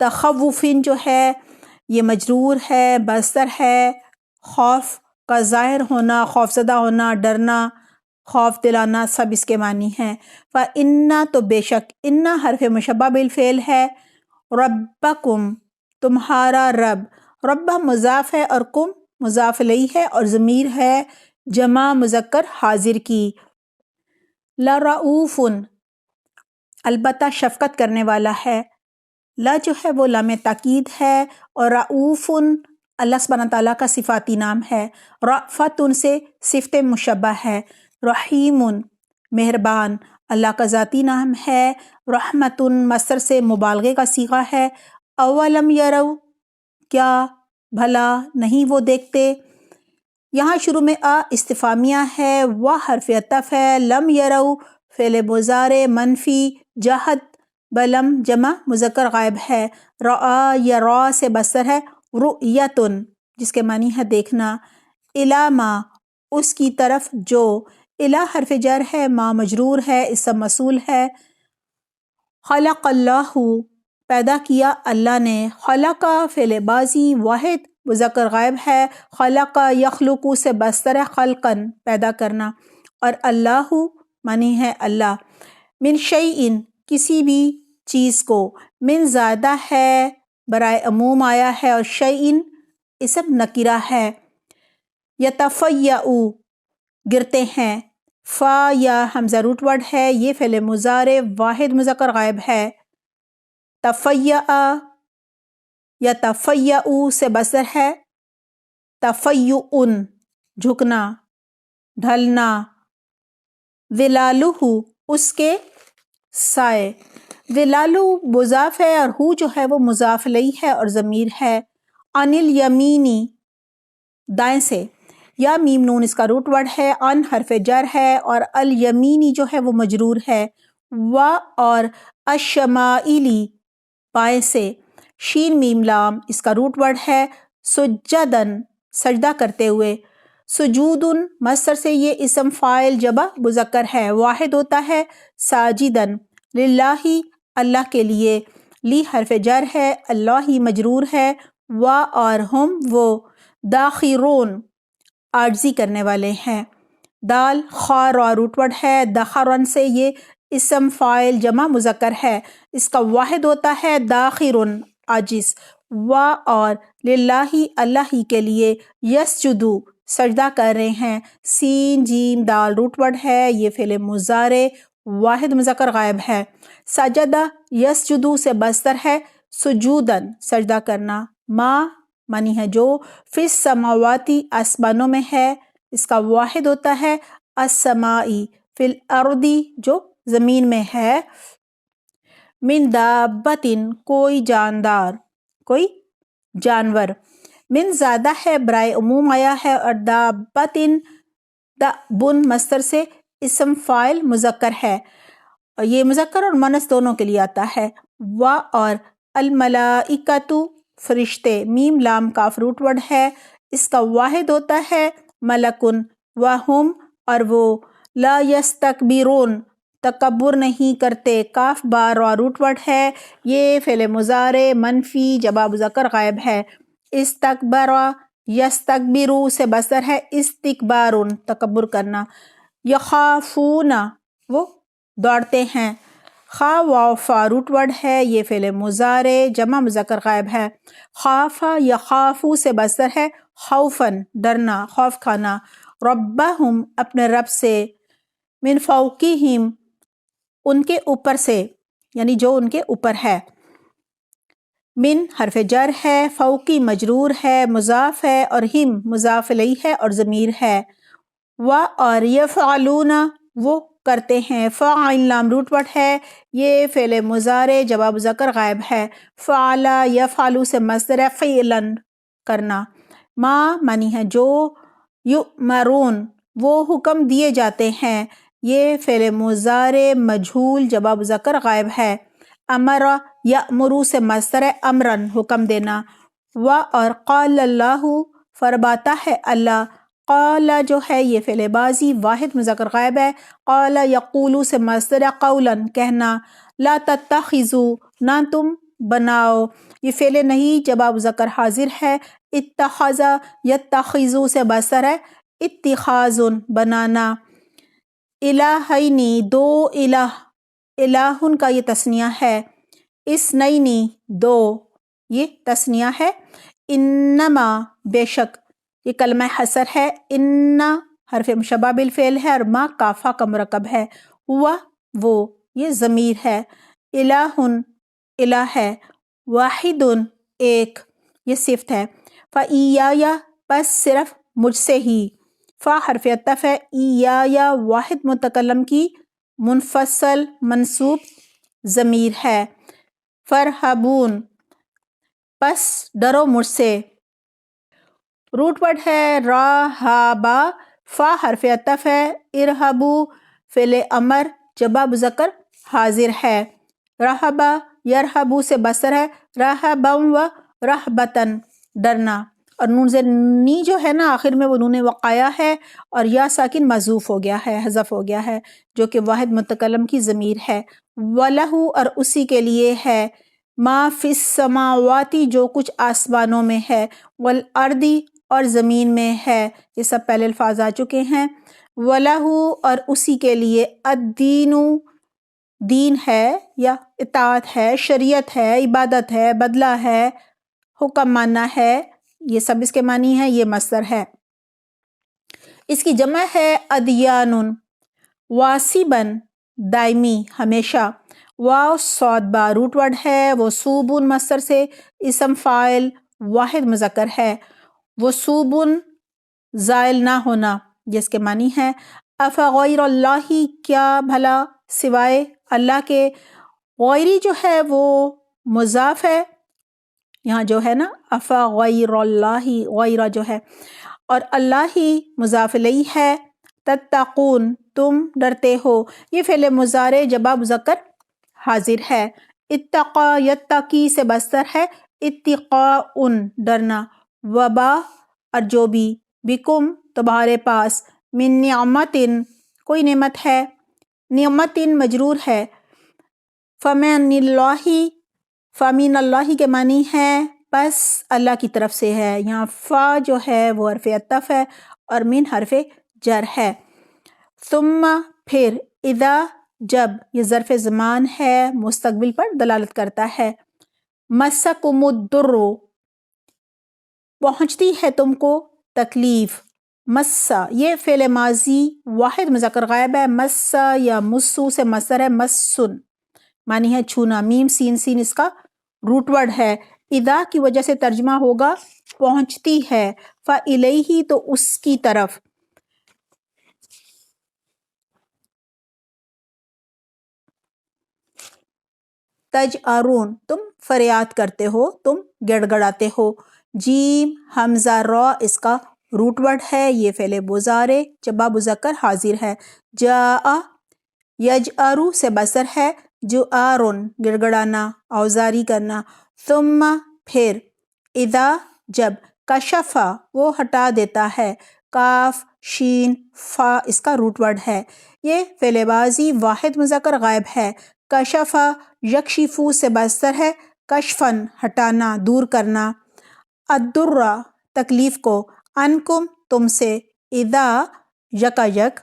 تخوفن جو ہے یہ مجرور ہے، مصدر ہے، خوف کا ظاہر ہونا، خوفزدہ ہونا، ڈرنا، خوف دلانا، سب اس کے معنی ہیں۔ فَإِنَّ تو بے شک، اِنَّ حرف مشبہ بالفعل ہے، ربکم تمہارا رب، رب مضاف ہے اور کم مضاف الیہ ہے اور ضمیر ہے جمع مذکر حاضر کی۔ لَرَؤُوفٌ البتہ شفقت کرنے والا ہے، لا جو ہے وہ لام تاکید ہے اور رؤوف اللہ سبحانہ تعالیٰ کا صفاتی نام ہے، رأفت ان سے صفت مشبہ ہے، رحیم مہربان اللہ کا ذاتی نام ہے، رحمت مصدر سے مبالغے کا صیغہ ہے، اولم یرو کیا بھلا نہیں وہ دیکھتے، یہاں شروع میں استفہامیہ ہے، وہ حرف عطف ہے، لم یرو فعل مضارع منفی جہد بلم جمع مذکر غائب ہے، رآ یا را سے مصدر ہے رؤیتن جس کے معنی ہے دیکھنا، الی ما اس کی طرف جو، الی حرف جر ہے، ما مجرور ہے، اسم موصول ہے، خلق اللہ پیدا کیا اللہ نے، خلق فعل ماضی واحد مذکر غائب ہے، خلق یخلق سے مصدر ہے خلقن پیدا کرنا، اور اللہ معنی ہے اللہ، من شیئن کسی بھی چیز کو، من زیادہ ہے برائے عموم آیا ہے اور شیئن اسم نکرہ ہے، یتفیأ گرتے ہیں، فا یا حمزہ روٹ ورڈ ہے، یہ فعل مضارع واحد مذکر غائب ہے، تفیأ یتفیأ سے مصدر ہے تفیؤن جھکنا ڈھلنا، ظلالہ اس کے سائے، ظلالہ مضاف ہے اور ہو جو ہے وہ مضاف الیہ ہے اور ضمیر ہے، عن الیمینی دائیں سے، یا میم نون اس کا روٹ ورڈ ہے، ان حرف جر ہے اور الیمینی جو ہے وہ مجرور ہے، و اور الشمائلی بائیں سے، شین میم لام اس کا روٹ ورڈ ہے، سجدن سجدہ کرتے ہوئے، سجودن مصدر سے یہ اسم فاعل جمع مذکر ہے، واحد ہوتا ہے، ساجدن للہ اللہ کے لیے، لی حرف جر ہے، اللہ ہی مجرور ہے، و اور ہم وہ داخرون عاجزی کرنے والے ہیں، دال خا را روٹ ورڈ ہے، دخرن سے یہ اسم فاعل جمع مذکر ہے، اس کا واحد ہوتا ہے داخرن عاجز، و اور للہ اللہ ہی کے لیے، یسجدو سجدہ کر رہے ہیں، سین جیم دال روٹ ورڈ ہے، یہ فعل مضارع واحد مذکر غائب ہے، سجدہ یسجدو سے مصدر ہے سجودن سجدہ کرنا، ما معنی ہے جو، فی السماواتی آسمانوں میں ہے، اس کا واحد ہوتا ہے السمائی، فی الارضی جو زمین میں ہے، من دابتن کوئی جاندار کوئی جانور، من زیادہ ہے برائے عموم آیا ہے اور دابتن دابن مصدر سے اسم فاعل مذکر ہے، اور یہ مذکر اور مؤنث دونوں کے لیے آتا ہے، و اور الملائکۃ فرشتے، میم لام کاف روٹ ورڈ ہے، اس کا واحد ہوتا ہے ملکن، وہم اور وہ، لا یستکبرون تکبر نہیں کرتے، کاف با را روٹ ورڈ ہے، یہ فعل مضارع منفی جمع مذکر غائب ہے، استکبر یستکبرو سے مصدر ہے استکبارن تکبر کرنا، یخافون وہ دوڑتے ہیں، خا واو فا روٹ ورڈ ہے، یہ فعل مضارع جمع مذکر غائب ہے، خاف یخافو سے مصدر ہے خوفن ڈرنا خوف کھانا، ربہم اپنے رب سے، من فوقہم ان کے اوپر سے یعنی جو ان کے اوپر ہے، من حرف جر ہے، فوقی مجرور ہے، مضاف ہے اور ہم مضاف الیہ ہے اور ضمیر ہے، و اور یفعلون وہ کرتے ہیں، فاعل لام روٹ ورڈ ہے، یہ فعل مضارع جمع مذکر غائب ہے، فعل یفعل سے مصدر ہے فعلن کرنا، ما معنی ہے جو، یؤمرون وہ حکم دیے جاتے ہیں، یہ فعل مضارع مجہول جمع مذکر غائب ہے، امر یأمرو سے مصدر ہے امرن حکم دینا، و اور قال اللہ فرماتا ہے اللہ، قال جو ہے یہ فعل ماضی واحد مذکر غائب ہے، قال یقول سے مصدر ہے قولا کہنا، لا تتخذوا نہ تم بناؤ، یہ فعل نہیں جواب ذکر حاضر ہے۔ اتخذ یتخذو سے بستر ہے اتخاذ بنانا۔ الہینی دو الہ، الہن کا یہ تثنیہ ہے۔ اثنینی دو، یہ تثنیہ ہے۔ انما بے شک، یہ کلمہ حصر ہے۔ ان حرف مشبہ بالفعل ہے اور ما کافہ کا مرکب ہے۔ ہوا وہ، یہ ضمیر ہے۔ الہن الہ ہے۔ واحد ایک، یہ صفت ہے۔ فَإِيَّايَ پس صرف مجھ سے ہی۔ فا حرف عطف ہے، ایایا واحد متکلم کی منفصل منصوب ضمیر ہے۔ فرحبون پس ڈرو مجھ سے، روٹ ورڈ ہے راہبا، فا حرف عطف ہے، ارہبو فعل امر جواب ذکر حاضر ہے۔ رہبا یرہبو سے بصر ہے، رہبم و رہبتن ڈرنا، اور نون زیر نی جو ہے نا آخر میں وہ نون وقایا ہے اور یا ساکن محذوف ہو گیا ہے، حذف ہو گیا ہے، جو کہ واحد متکلم کی ضمیر ہے۔ وَلَہُ اور اسی کے لیے ہے، ما فی السماواتی جو کچھ آسمانوں میں ہے، والارضی اور زمین میں ہے، یہ سب پہلے الفاظ آ چکے ہیں۔ وَلَہُ اور اسی کے لیے، الدین دین ہے یا اطاعت ہے، شریعت ہے، عبادت ہے، بدلہ ہے، حکم ماننا ہے، یہ سب اس کے معنی ہے، یہ مصدر ہے۔ اس کی جمع ہے ادیان، واسباً دائمی ہمیشہ، واو صاد با روٹ ورڈ ہے، وصوبن مصدر سے اسم فاعل واحد مذکر ہے، وصوبن زائل نہ ہونا، جس کے معنی ہے افغیر اللہ کیا بھلا سوائے اللہ کے، غیری جو ہے وہ مضاف ہے، یہاں جو ہے نا افغیر اللہ غیرہ جو ہے، اور اللہ ہی مضاف الیہ ہے۔ تتقون تم ڈرتے ہو، یہ فعل مضارع جواب مذکر حاضر ہے۔ اتقا یتقی سے بستر ہے، اتقاء ڈرنا۔ وبا اور جو بھی، بکم تمہارے پاس، من نعمت کوئی نعمت ہے، نعمت مجرور ہے۔ فمن اللہ، فمن اللہ کے معنی ہے پس اللہ کی طرف سے ہے، یہاں فا جو ہے وہ حرف عطف ہے اور من حرف جر ہے۔ ثم پھر، اذا جب، یہ ظرف زمان ہے، مستقبل پر دلالت کرتا ہے۔ مسکم الضر پہنچتی ہے تم کو تکلیف، مسا یہ فعل ماضی واحد مذکر غائب ہے، مسا یا مسو سے مصدر ہے، مسن معنی ہے چھونا، میم سین سین اس کا روٹ ورڈ ہے۔ اذا کی وجہ سے ترجمہ ہوگا پہنچتی ہے، فَإِلَيْهِ تو اس کی طرف، تجأرون تم فریاد کرتے ہو، تم گڑ گڑاتے ہو۔ جیم حمزہ را اس کا روٹ ورڈ ہے، یہ فعل مضارع جواب مذکر حاضر ہے۔ جاء یجأرو سے بصر ہے، جؤارن گڑ گڑانا، اوزاری کرنا۔ ثم پھر، اذا جب، کشفا وہ ہٹا دیتا ہے، کاف شین فا اس کا روٹ ورڈ ہے، یہ فعل ماضی واحد مذکر غائب ہے۔ کشفا یکشفو سے بستر ہے، کشفن ہٹانا، دور کرنا۔ الضر تکلیف کو، عنکم تم سے، اذا یکا یک،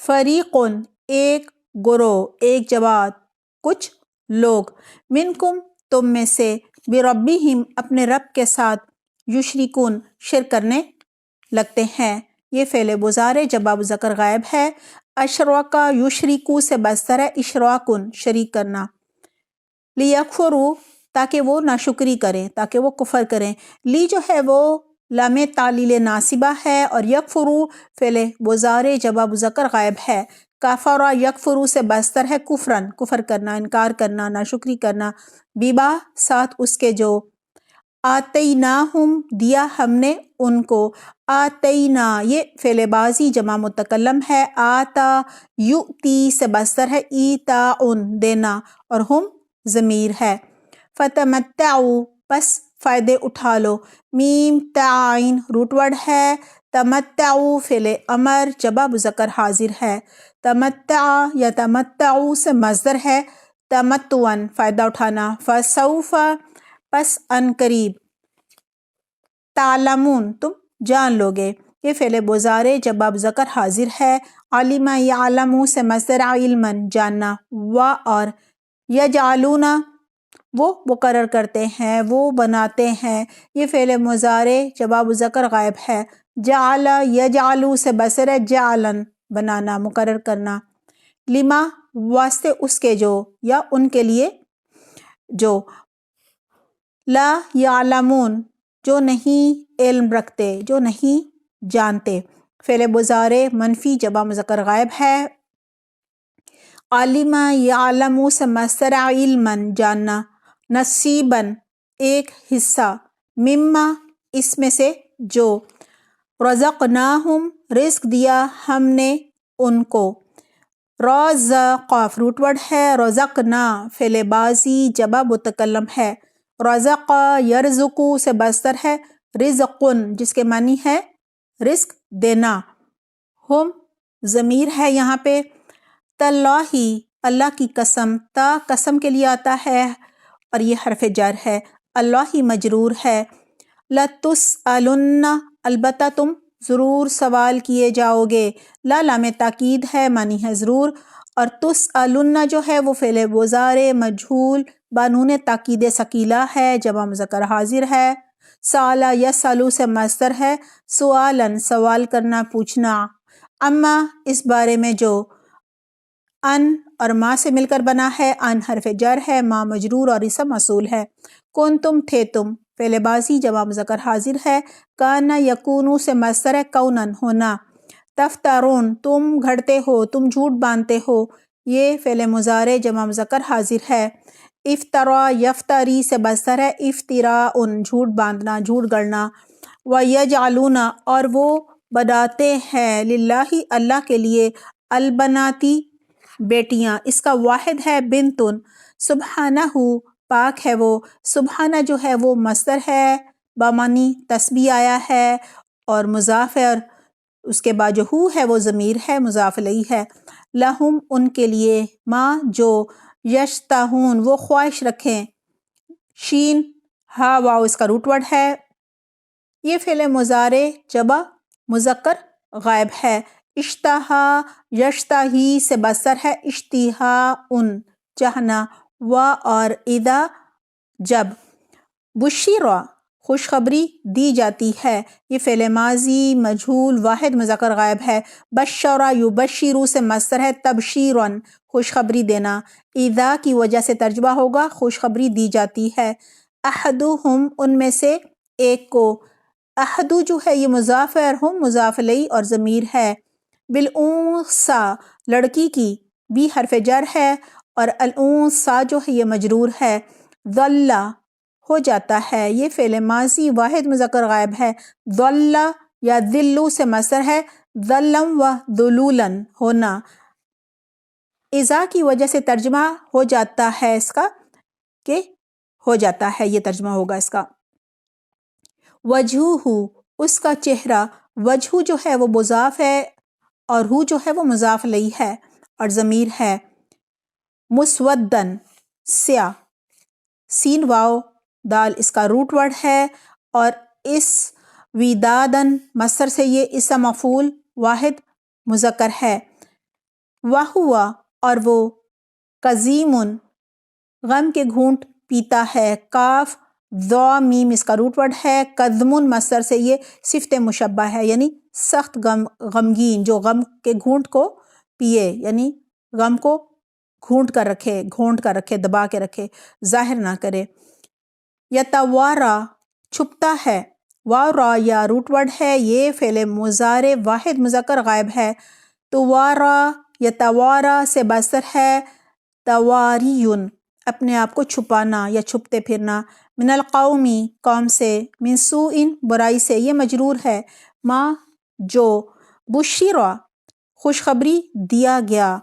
فریقن ایک گروہ، ایک جماعت، کچھ لوگ، منکم تم میں سے، بربہم اپنے رب کے ساتھ، یشرکون شرک کرنے لگتے ہیں، یہ فعل مضارع جواب مذکر غائب ہے۔ اشرکا یشرکو سے بستر ہے، اشراکن شریک کرنا۔ لیکفروا تاکہ وہ ناشکری کریں، تاکہ وہ کفر کریں۔ لی جو ہے وہ لام تعلیل ناصبہ ہے اور یکفروا فعل مضارع جواب مذکر غائب ہے۔ کفر یکفروا سے بستر ہے، کفرن کفر کرنا، انکار کرنا، ناشکری کرنا۔ بیبا ساتھ اس کے جو، آتیناہم دیا ہم نے ان کو، آتینا یہ فعل ماضی جمع متکلم ہے، آتا یؤتی سے بستر ہے، ایتاء دینا اور ہم ضمیر ہے۔ فتمتعوا پس فائدے اٹھا لو، میم تعین روٹ ورڈ ہے، تمتعوا فعل امر جواب مذکر حاضر ہے۔ تمتع یا تمتعوا سے مصدر ہے، تمتعن فائدہ اٹھانا، فسوف پس ان قریب، تعلمون تم جان لوگے۔ یہ فعل مضارع جب باب ذکر حاضر ہے، علم یعلم سے مصدر علما جاننا، و اور یجعلون وہ مقرر کرتے ہیں، وہ بناتے ہیں۔ یہ فعل مضارع جب باب ذکر غائب ہے، جعل یجعل سے مصدر ہے جعلن بنانا، مقرر کرنا، لما واسطے اس کے جو یا ان کے لیے جو، لا یعلمون جو نہیں علم رکھتے، جو نہیں جانتے۔ فعل مضارع منفی جب مذکر غائب ہے، علم یعلم سے مصدر علما جاننا، نصیباً ایک حصہ، مما اس میں سے جو، رزقناہم رزق دیا ہم نے ان کو، رزق روٹ ورڈ ہے، رزقنا فعل ماضی جب متکلم ہے، رزق یرزق سے مصدر ہے رزقن جس کے معنی ہے رزق دینا، ہم ضمیر ہے یہاں پہ، تاللہ اللہ کی قسم، تا قسم کے لیے آتا ہے اور یہ حرف جر ہے، اللہ مجرور ہے، لتسألن البتہ تم ضرور سوال کیے جاؤ گے، لا لام تاکید ہے معنی ہے ضرور، اور تسألن جو ہے وہ فعل مضارع مجہول بانون تاکید ثقیلہ ہے، جمع مذکر حاضر ہے، سأل یسأل سے مصدر ہے سؤالاً سوال کرنا پوچھنا، اما اس بارے میں جو، ان اور ما سے مل کر بنا ہے، ان حرف جر ہے، ما مجرور اور اسم موصول ہے، کون تم تھے تم فعل ماضی جمع مذکر حاضر ہے، کان یکون سے مصدر ہے کونن ہونا، تفترون تم گھڑتے ہو، تم جھوٹ باندھتے ہو، یہ فعل مضارع جمع مذکر حاضر ہے، افترا یفتری سے مصدر ہے افتراء جھوٹ باندھنا، جھوٹ گڑنا، ویجعلون اور وہ بناتے ہیں، للہ اللہ کے لیے، البناتی بیٹیاں، اس کا واحد ہے بنتن، سبحانہ پاک ہے وہ، سبحانہ جو ہے وہ مصدر ہے بامانی تسبیح آیا ہے اور مضاف ہے، اور اس کے بعد جو ہو ہے وہ ضمیر ہے مضاف الیہ ہے، لہم ان کے لیے، ما جو، یشتہون وہ خواہش رکھیں، شین ہا واو اس کا روٹ ورڈ ہے، یہ فعل مضارع جب مذکر غائب ہے، اشتہا یشتہی سے مصدر ہے اشتہاء چاہنا، و اور اذا جب، بشیرا خوشخبری دی جاتی ہے، یہ فعل ماضی مجہول واحد مذکر غائب ہے، بشرا یبشر سے مصدر ہے تبشیراً خوشخبری دینا، اذا کی وجہ سے ترجمہ ہوگا خوشخبری دی جاتی ہے، احدہم ان میں سے ایک کو، احدو جو ہے یہ مضاف ہے اور ہم مضاف الیہ اور ضمیر ہے، بالانثیٰ لڑکی کی، بھی حرف جر ہے اور الانثیٰ جو ہے یہ مجرور ہے، ظل ہو جاتا ہے، یہ فعل ماضی واحد مذکر غائب ہے، ظل یا ذل سے مصدر ہے ظلم و ذلولاً ہونا، اذا کی وجہ سے ترجمہ ہو جاتا ہے اس کا، کہ ہو جاتا ہے، یہ ترجمہ ہوگا اس کا، وجہہ اس کا چہرہ، وجہ جو ہے وہ مضاف ہے اور ہو جو ہے وہ مضاف الیہ ہے اور ضمیر ہے، مسودن سیاہ، سین واو دال اس کا روٹ ورڈ ہے اور اس ودادن مصدر سے یہ اسم مفعول واحد مذکر ہے، وہوا اور وہ، قزیمن غم کے گھونٹ پیتا ہے، کاف ذو میم اس کا روٹ ورڈ ہے، قزمن مصدر سے یہ صفت مشبہ ہے، یعنی سخت غمگین جو غم کے گھونٹ کو پیے، یعنی غم کو گھونٹ کر رکھے، دبا کے رکھے، ظاہر نہ کرے، یتوارا چھپتا ہے، وارا یا روٹ ورڈ ہے، یہ فعل مضارع واحد مذکر غائب ہے، توارا یتوارا سے مصدر ہے تواریون اپنے آپ کو چھپانا یا چھپتے پھرنا، من القومی قوم سے، من سوء برائی سے، یہ مجرور ہے، ما جو، بشیرا خوشخبری دیا گیا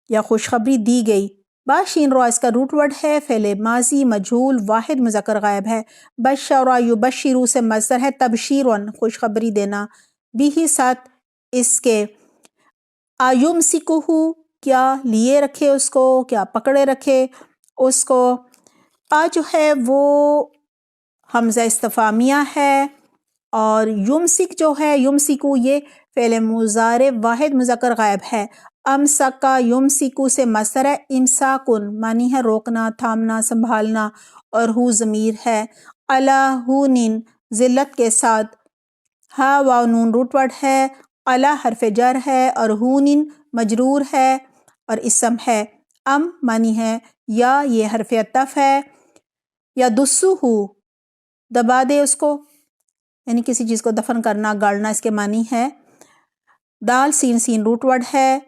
یا خوشخبری دی گئی، باشین را اس کا روٹ ورڈ ہے، فعل ماضی مجہول واحد مذکر غائب ہے، بشرا یبشر سے مصدر ہے تبشیراً خوشخبری دینا، بھی ساتھ اس کے، ایمسکہ کیا لیے رکھے اس کو، کیا پکڑے رکھے اس کو۔ جو ہے وہ حمزہ استفہامیہ ہے، اور یمسک جو ہے، یمسکو یہ فعل مضارع واحد مذکر غائب ہے۔ امسکا یمسکو سے مصدر ہے، امساکن معنی ہے روکنا، تھامنا، سنبھالنا، اور ہو ضمیر ہے۔ علی ہونن ذلت کے ساتھ، ہا واو نون روٹ ورڈ ہے، علی حرف جر ہے، اور ہونن مجرور ہے اور اسم ہے۔ معنی ہے یا، یہ حرف عطف ہے۔ یا دسو ہو دبا دے اس کو، یعنی کسی چیز کو دفن کرنا، گاڑنا، اس کے معنی ہے۔ دال سین سین روٹ ورڈ ہے۔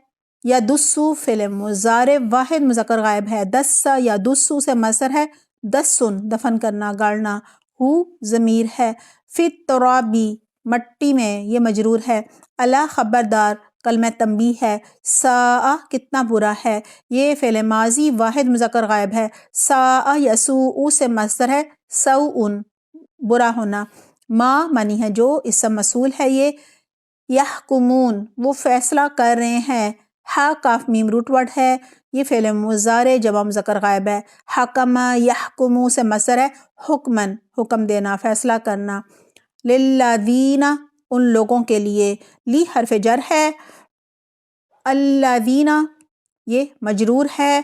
یا دسو فعل مضارع واحد مذکر غائب ہے۔ دسا یا دسو سے مصدر ہے، دسن دفن کرنا، گاڑنا، ہو ضمیر ہے۔ فی الترابی مٹی میں، یہ مجرور ہے۔ الا خبردار کلمہ تنبیہ ہے۔ ساء کتنا برا ہے، یہ فعل ماضی واحد مذکر غائب ہے۔ ساء یسوء سے مصدر ہے، سوء برا ہونا۔ ما معنی ہے جو، اسم موصول ہے یہ۔ یحکمون وہ فیصلہ کر رہے ہیں۔ ہا کاف میم روٹ ورڈ ہے، یہ فعل مضارع جمع مذکر غائب ہے۔ حکم یحکمو سے مصدر ہے، حکمن حکم دینا، فیصلہ کرنا۔ للذین ان لوگوں کے لیے، لی حرف جر ہے، الذین یہ مجرور ہے،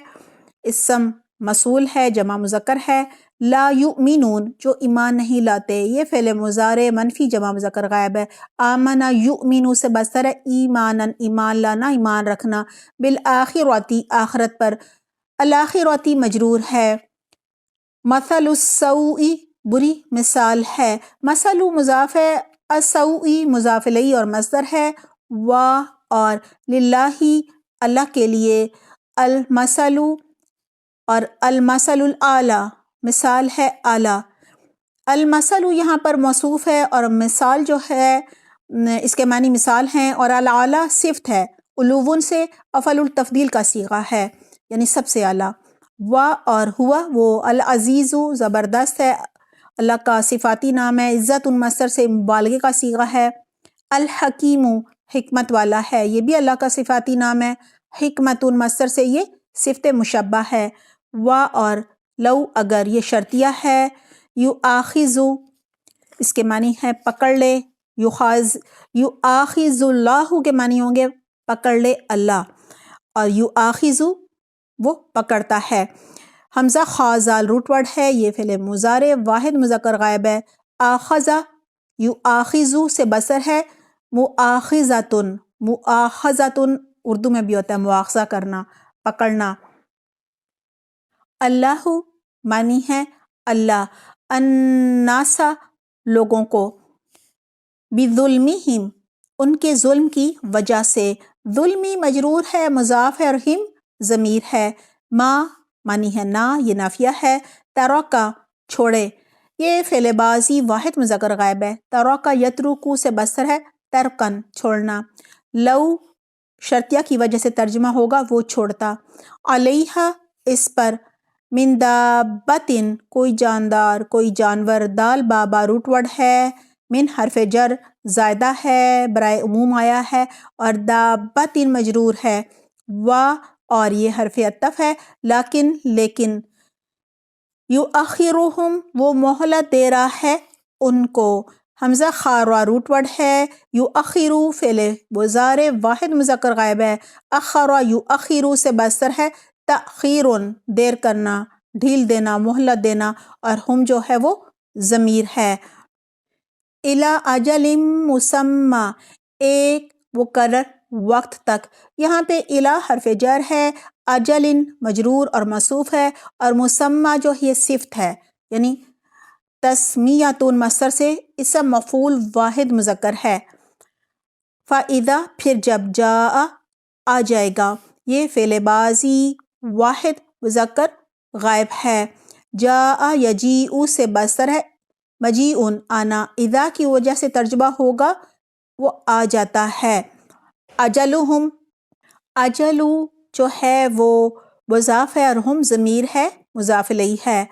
اسم موصول ہے، جمع مذکر ہے۔ لا یؤمنون جو ایمان نہیں لاتے، یہ فعل مضارع منفی جمع مذکر غائب ہے۔ آمن یؤمن سے مصدر ہے، ایمانن ایمان لانا، ایمان رکھنا۔ بالآخرۃ آخرت پر، الآخرۃ مجرور ہے۔ مثل السوء بری مثال ہے۔ مثل مضاف ہے، السوء مضاف الیہ اور مصدر ہے۔ اور للہ اللہ کے لیے، المثل اور المثل الاعلیٰ مثال ہے اعلیٰ۔ المثل یہاں پر موصوف ہے، اور مثال جو ہے اس کے معنی مثال ہیں، اور الاعلیٰ صفت ہے، علوون سے افعل التفضیل کا صیغہ ہے، یعنی سب سے اعلیٰ۔ اور ہوا وہ العزیز زبردست ہے، اللہ کا صفاتی نام ہے۔ عزت مصدر سے مبالغے کا صیغہ ہے۔ الحکیم حکمت والا ہے، یہ بھی اللہ کا صفاتی نام ہے۔ حکمت مصدر سے یہ صفت مشبہ ہے۔ اور لو اگر یہ شرطیہ ہے۔ یؤاخذ اس کے معنی ہے پکڑ لے، یؤاخذ اللہ کے معنی ہوں گے پکڑ لے اللہ، اور یؤاخذ وہ پکڑتا ہے۔ حمزہ خا زال روٹ ورڈ ہے، یہ فعل مضارع واحد مذکر غائب ہے۔ آخذ یؤاخذ سے بصر ہے، مؤاخذۃ مؤاخذۃ اردو میں بھی ہوتا ہے مواخذہ کرنا، پکڑنا۔ اللہ معنی ہے اللہ، الناس لوگوں کو، بظلمہم ان کے ظلم کی وجہ سے۔ ظلمی مجرور ہے، مضاف ہے، اور ہم ضمیر ہے۔ ما معنی ہے نہ، یہ نافیہ ہے۔ ترکا چھوڑے، یہ فعل بازی واحد مذکر غائب ہے۔ ترکا یترکو سے بصر ہے، ترکن چھوڑنا۔ لو شرطیہ کی وجہ سے ترجمہ ہوگا وہ چھوڑتا۔ علیہا اس پر، من دابۃ کوئی جاندار، کوئی جانور۔ دال بابا روٹ ورڈ ہے، من حرف جر زائدہ ہے، برائے عموم آیا ہے، اور دابۃ مجرور ہے۔ اور یہ حرف عطف ہے۔ لیکن یؤخرہم وہ مہلت دے رہا ہے ان کو۔ حمزہ خاروا روٹ ورڈ ہے، یؤخرو فعل مضارع واحد مذکر غائب ہے۔ اخر یؤخر سے مصدر ہے، تأخیر دیر کرنا، ڈھیل دینا، مہلت دینا، اور ہم جو ہے وہ ضمیر ہے۔ الی اجل مسمی ایک مقرر وقت تک، یہاں پہ الی حرف جر ہے، اجل مجرور اور موصوف ہے، اور مسمی جو یہ صفت ہے، یعنی تسمیۃ مصدر سے اسم مفعول واحد مذکر ہے۔ فَإِذَا پھر جب جاء آ جائے گا، یہ فعل بازی واحد مذکر غائب ہے۔ جاء یجیء سے مصدر ہے، مجیء آنا، اذا کی وجہ سے ترجمہ ہوگا وہ آ جاتا ہے۔ اجلہم اجلو جو ہے وہ مضاف ہے، اور ہم ضمیر ہے، مضاف الیہ ہے۔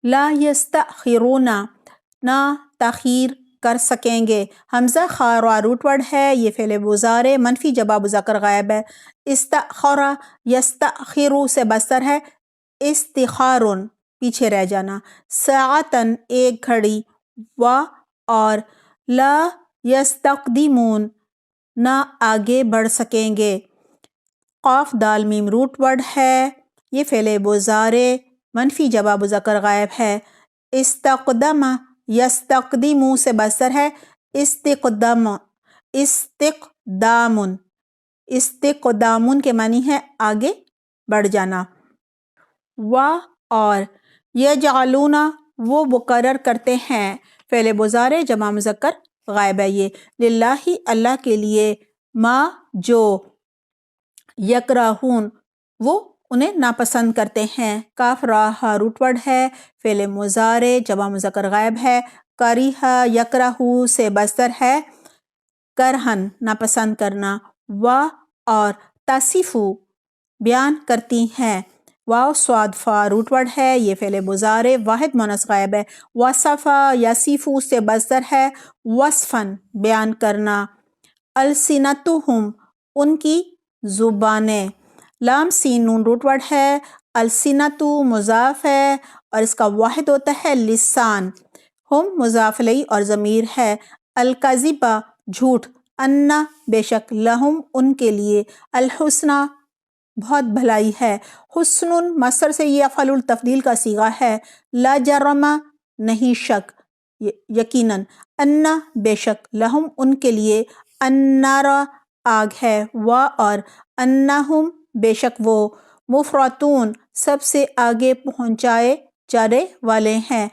لا یستأخرون نہ تاخیر کر سکیں گے۔ حمزہ خارا روٹ ورڈ ہے، یہ فعل مضارع منفی جبہ مذکر غائب ہے۔ استأخر یستأخر سے بستر ہے استخار پیچھے رہ جانا۔ ساعتاً ایک گھڑی، و اور لا یستقدمون نہ آگے بڑھ سکیں گے۔ قاف دال میم روٹ ورڈ ہے، یہ فعل مضارع منفی جبہ مذکر غائب ہے۔ استقدم یستقدم سے بستر ہے استقدام استقدامن استقدامن کے معنی ہے آگے بڑھ جانا۔ و اور یجعلون وہ مقرر کرتے ہیں، فعل مضارع جمع مذکر غائب ہے یہ۔ للہ اللہ کے لیے، ما جو، یکرہون وہ انہیں ناپسند کرتے ہیں۔ کاف راہ روٹ ورڈ ہے، فعل مضارع جمع مذکر غائب ہے۔ کریہ یکرہو سے بستر ہے کرہن ناپسند کرنا۔ و اور تصفو بیان کرتی ہیں، واو صاد فا روٹ ورڈ ہے، یہ فعل مضارع واحد مونث غائب ہے۔ وصفا یصفو سے بستر ہے وصفاً بیان کرنا۔ السنتہم ان کی زبانیں، لام سین نون روٹ ورڈ ہے، السنتو مضاف ہے اور اس کا واحد ہوتا ہے لسان، ہم مضاف الیہ اور ضمیر ہے۔ الکذبہ جھوٹ، انا بے شک، لہم ان کے لیے، الحسنی بہت بھلائی ہے۔ حسن مصدر سے یہ افعال التفضیل کا صیغہ ہے۔ لا جرم نہیں شک، یقیناً، انا بے شک، لہم ان کے لیے، النار آگ ہے، و اور انہم بے شک وہ، مفرطون سب سے آگے پہنچائے جانے والے ہیں،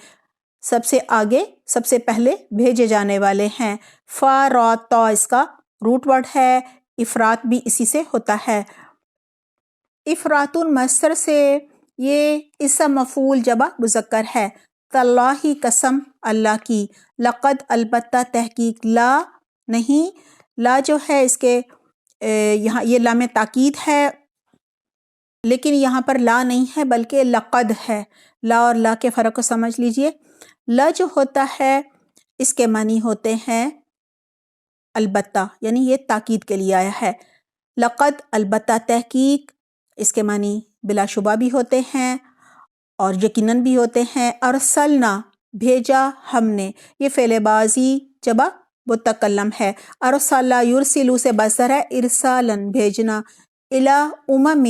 سب سے آگے سب سے پہلے بھیجے جانے والے ہیں۔ فا را تا اس کا روٹ ورڈ ہے، افراط بھی اسی سے ہوتا ہے۔ افراطون مصدر سے یہ اسم مفعول جمع مذکر ہے۔ تاللہ قسم اللہ کی، لقد البتہ تحقیق، لا نہیں، لا جو ہے اس کے یہاں یہ لام تاکید ہے لیکن یہاں پر لا نہیں ہے بلکہ لقد ہے۔ لا اور لا کے فرق کو سمجھ لیجئے۔ لا جو ہوتا ہے اس کے معنی ہوتے ہیں البتہ، یعنی یہ تاکید کے لیے آیا ہے۔ لقد البتہ تحقیق اس کے معنی بلا شبہ بھی ہوتے ہیں اور یقیناً بھی ہوتے ہیں۔ ارسلنا بھیجا ہم نے، یہ فعل ماضی جمع متکلم ہے۔ ارسل یرسل سے بصدر ہے ارسالاً بھیجنا۔ الی امم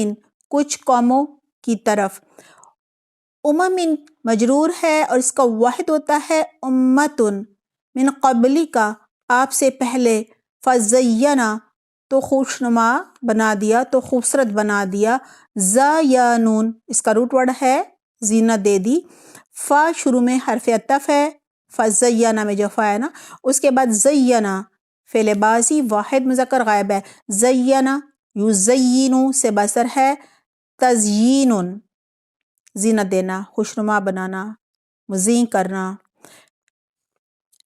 کچھ قوموں کی طرف، امم مجرور ہے اور اس کا واحد ہوتا ہے امتن، من قبلی کا آپ سے پہلے، فزینا تو خوشنما بنا دیا، تو خوبصورت بنا دیا، زینون اس کا روٹ ورڈ ہے زینت دے دی۔ فا شروع میں حرف عطف ہے، فزینا میں جو فا ہے نا، اس کے بعد زینا فعل ماضی واحد مذکر غائب ہے، زینا یزینو سے بصدر ہے تزیین، زینت دینا، خوشنما بنانا، مزین کرنا۔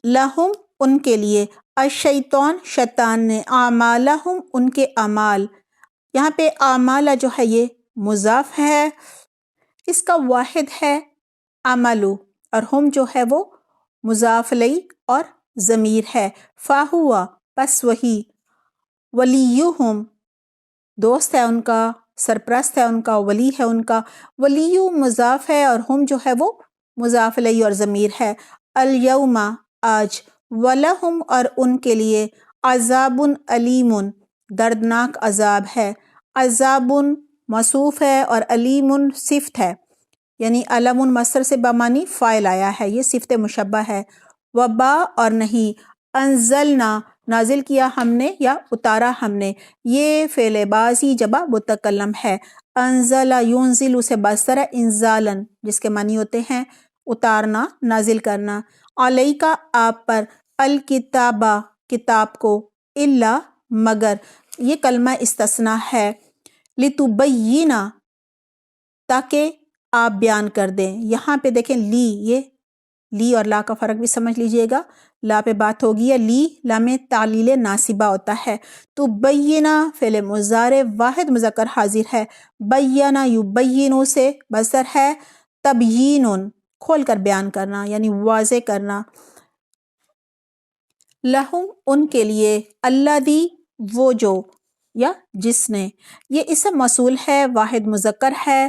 لہم ان کے لیے، الشیطان شیطان نے، اعمالہم ان کے اعمال، یہاں پہ اعمال جو ہے یہ مضاف ہے، اس کا واحد ہے عملو اور ہم جو ہے وہ مضاف الیہ اور ضمیر ہے۔ فاہوا پس وہی، ولیہم دوست ہے ان کا، سرپرست ہے ان کا، ولی ہے ان کا، ولیو مضاف ہے اور ہم جو ہے وہ مضاف الیہ اور ضمیر ہے۔ الیوم آج، ولہم اور ان کے لیے، عذاب علیم دردناک عذاب ہے۔ عذاب موصوف ہے اور علیم صفت ہے، یعنی علم مصدر سے بمعنی فاعل آیا ہے، یہ صفت مشبہ ہے۔ وبا اور نہیں، انزلنا نازل کیا ہم نے یا اتارا ہم نے، یہ فعل ماضی جمع متکلم ہے۔ انزل ینزل سے بصدر ہے انزالاً جس کے معنی ہوتے ہیں اتارنا، نازل کرنا۔ علیکا آپ پر، الکتابہ کتاب کو، الا مگر، یہ کلمہ استثناء ہے، لتبین تاکہ آپ بیان کر دیں۔ یہاں پہ دیکھیں لی، یہ لی اور لا کا فرق بھی سمجھ لیجئے گا، لا پہ بات ہوگی ہے، لی لام تعلیل ناصبہ ہوتا ہے۔ تو بینا فعل مضارع واحد مذکر حاضر ہے، بینا یبینو سے بصدر ہے تبیین کھول کر بیان کرنا یعنی واضح کرنا۔ لہم ان کے لیے، الذی وہ جو، یا جس نے، یہ اسم موصول ہے، واحد مذکر ہے،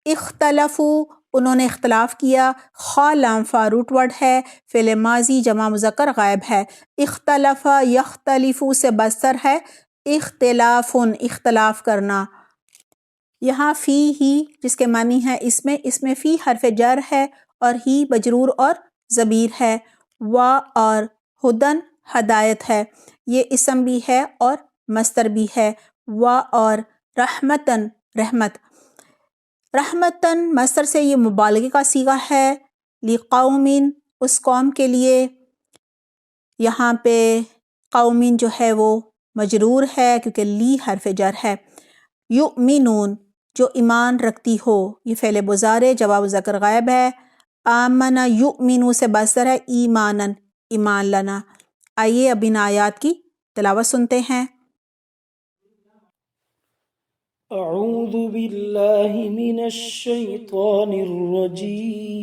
اختلفو انہوں نے اختلاف کیا، خا لام فا روٹ ورڈ ہے، فعل ماضی جمع مذکر غائب ہے، اختلف یختلفو سے بستر ہے، اختلافن اختلاف کرنا، یہاں فی ہی جس کے معنی ہے اس میں فی حرف جر ہے اور ہی مجرور اور ضمیر ہے، اور ہدن ہدایت ہے، یہ اسم بھی ہے اور مصدر بھی ہے، اور رحمتن رحمت، رحمتن مصدر سے یہ مبالغے کا صیغہ ہے، لقومن اس قوم کے لیے، یہاں پہ قومن جو ہے وہ مجرور ہے کیونکہ لی حرف جر ہے، یؤمنون جو ایمان رکھتی ہو، یہ فعل مضارع جواب ذکر غائب ہے، آمن یؤمنو سے مصدر ہے، ایمانن ایمان لانا۔ آئیے اب ان آیات کی تلاوت سنتے ہیں۔ اعوذ باللہ من الشیطان الرجیم،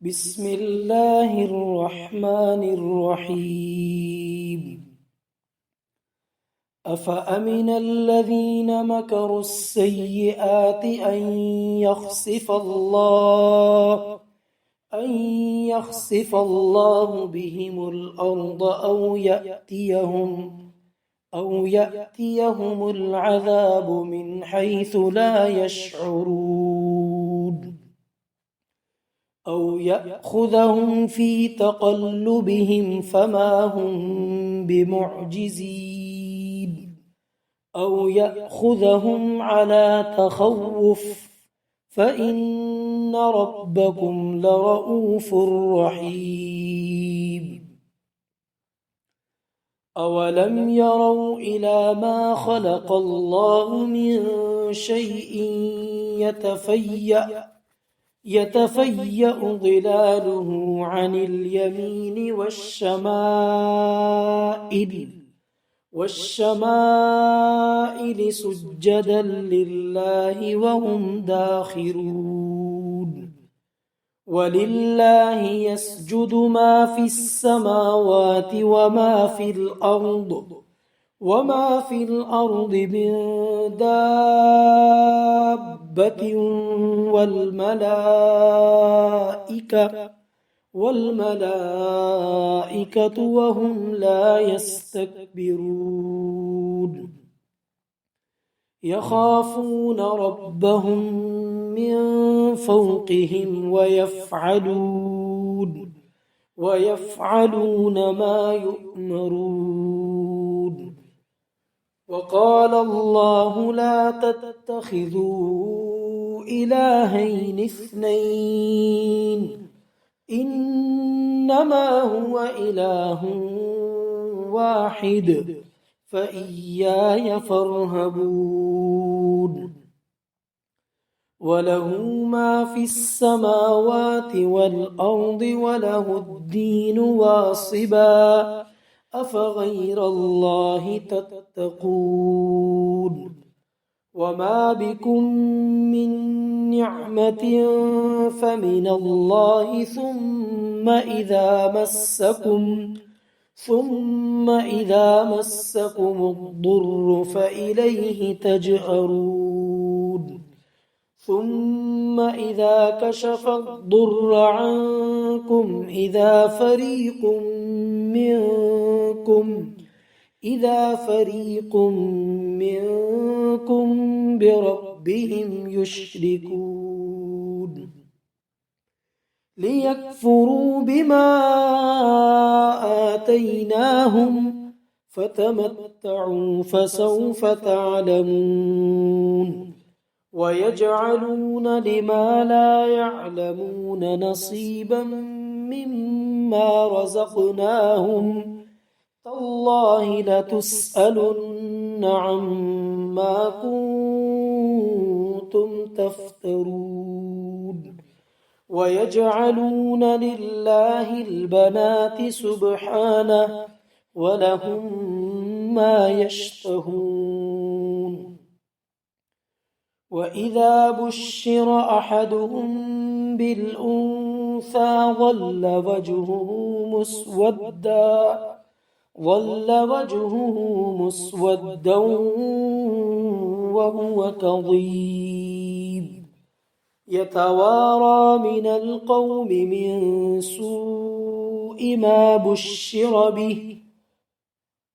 بسم اللہ الرحمن الرحیم، أفأمن الذين مكروا السيئات أن يخسف الله بهم الأرض أو يأتيهم العذاب من حيث لا يشعرون أو يأخذهم في تقلبهم فما هم بمعجزين أو يأخذهم على تخوف فإن ربكم لرؤوف رحيم أولم يروا إلى ما خلق الله من شيء يتفيأ ظلاله عن اليمين والشمائل سجدا لله وهم داخرون ولله يسجد ما في السماوات وما في الأرض من دابة والملائكة وهم لا يستكبرون يخافون ربهم من فوقهم ويفعلون ما يؤمرون وقال الله لا تتخذوا إلهين اثنين إنما هو إله واحد فإياي فارهبون وله ما في السماوات والأرض وله الدين واصبا أفغير الله تتقون وما بكم من نعمة فمن الله ثم إذا مسكم الضر فإليه تجأرون ثم إذا كشف الضر عنكم إذا فريق منكم بربهم يشركون ليكفروا بما آتيناهم فتمتعوا فسوف تعلمون ويجعلون لما لا يعلمون نصيبا مما رزقناهم تالله لتسألن عما كنتم تفترون ويجعلون لله البنات سبحانه ولهم ما يشتهون وَإِذَا بُشِّرَ أَحَدُهُم بِالْأُنثَىٰ ظَلَّ وجهه مسودا وهو كظيم يتوارى من القوم من سوء ما بشر به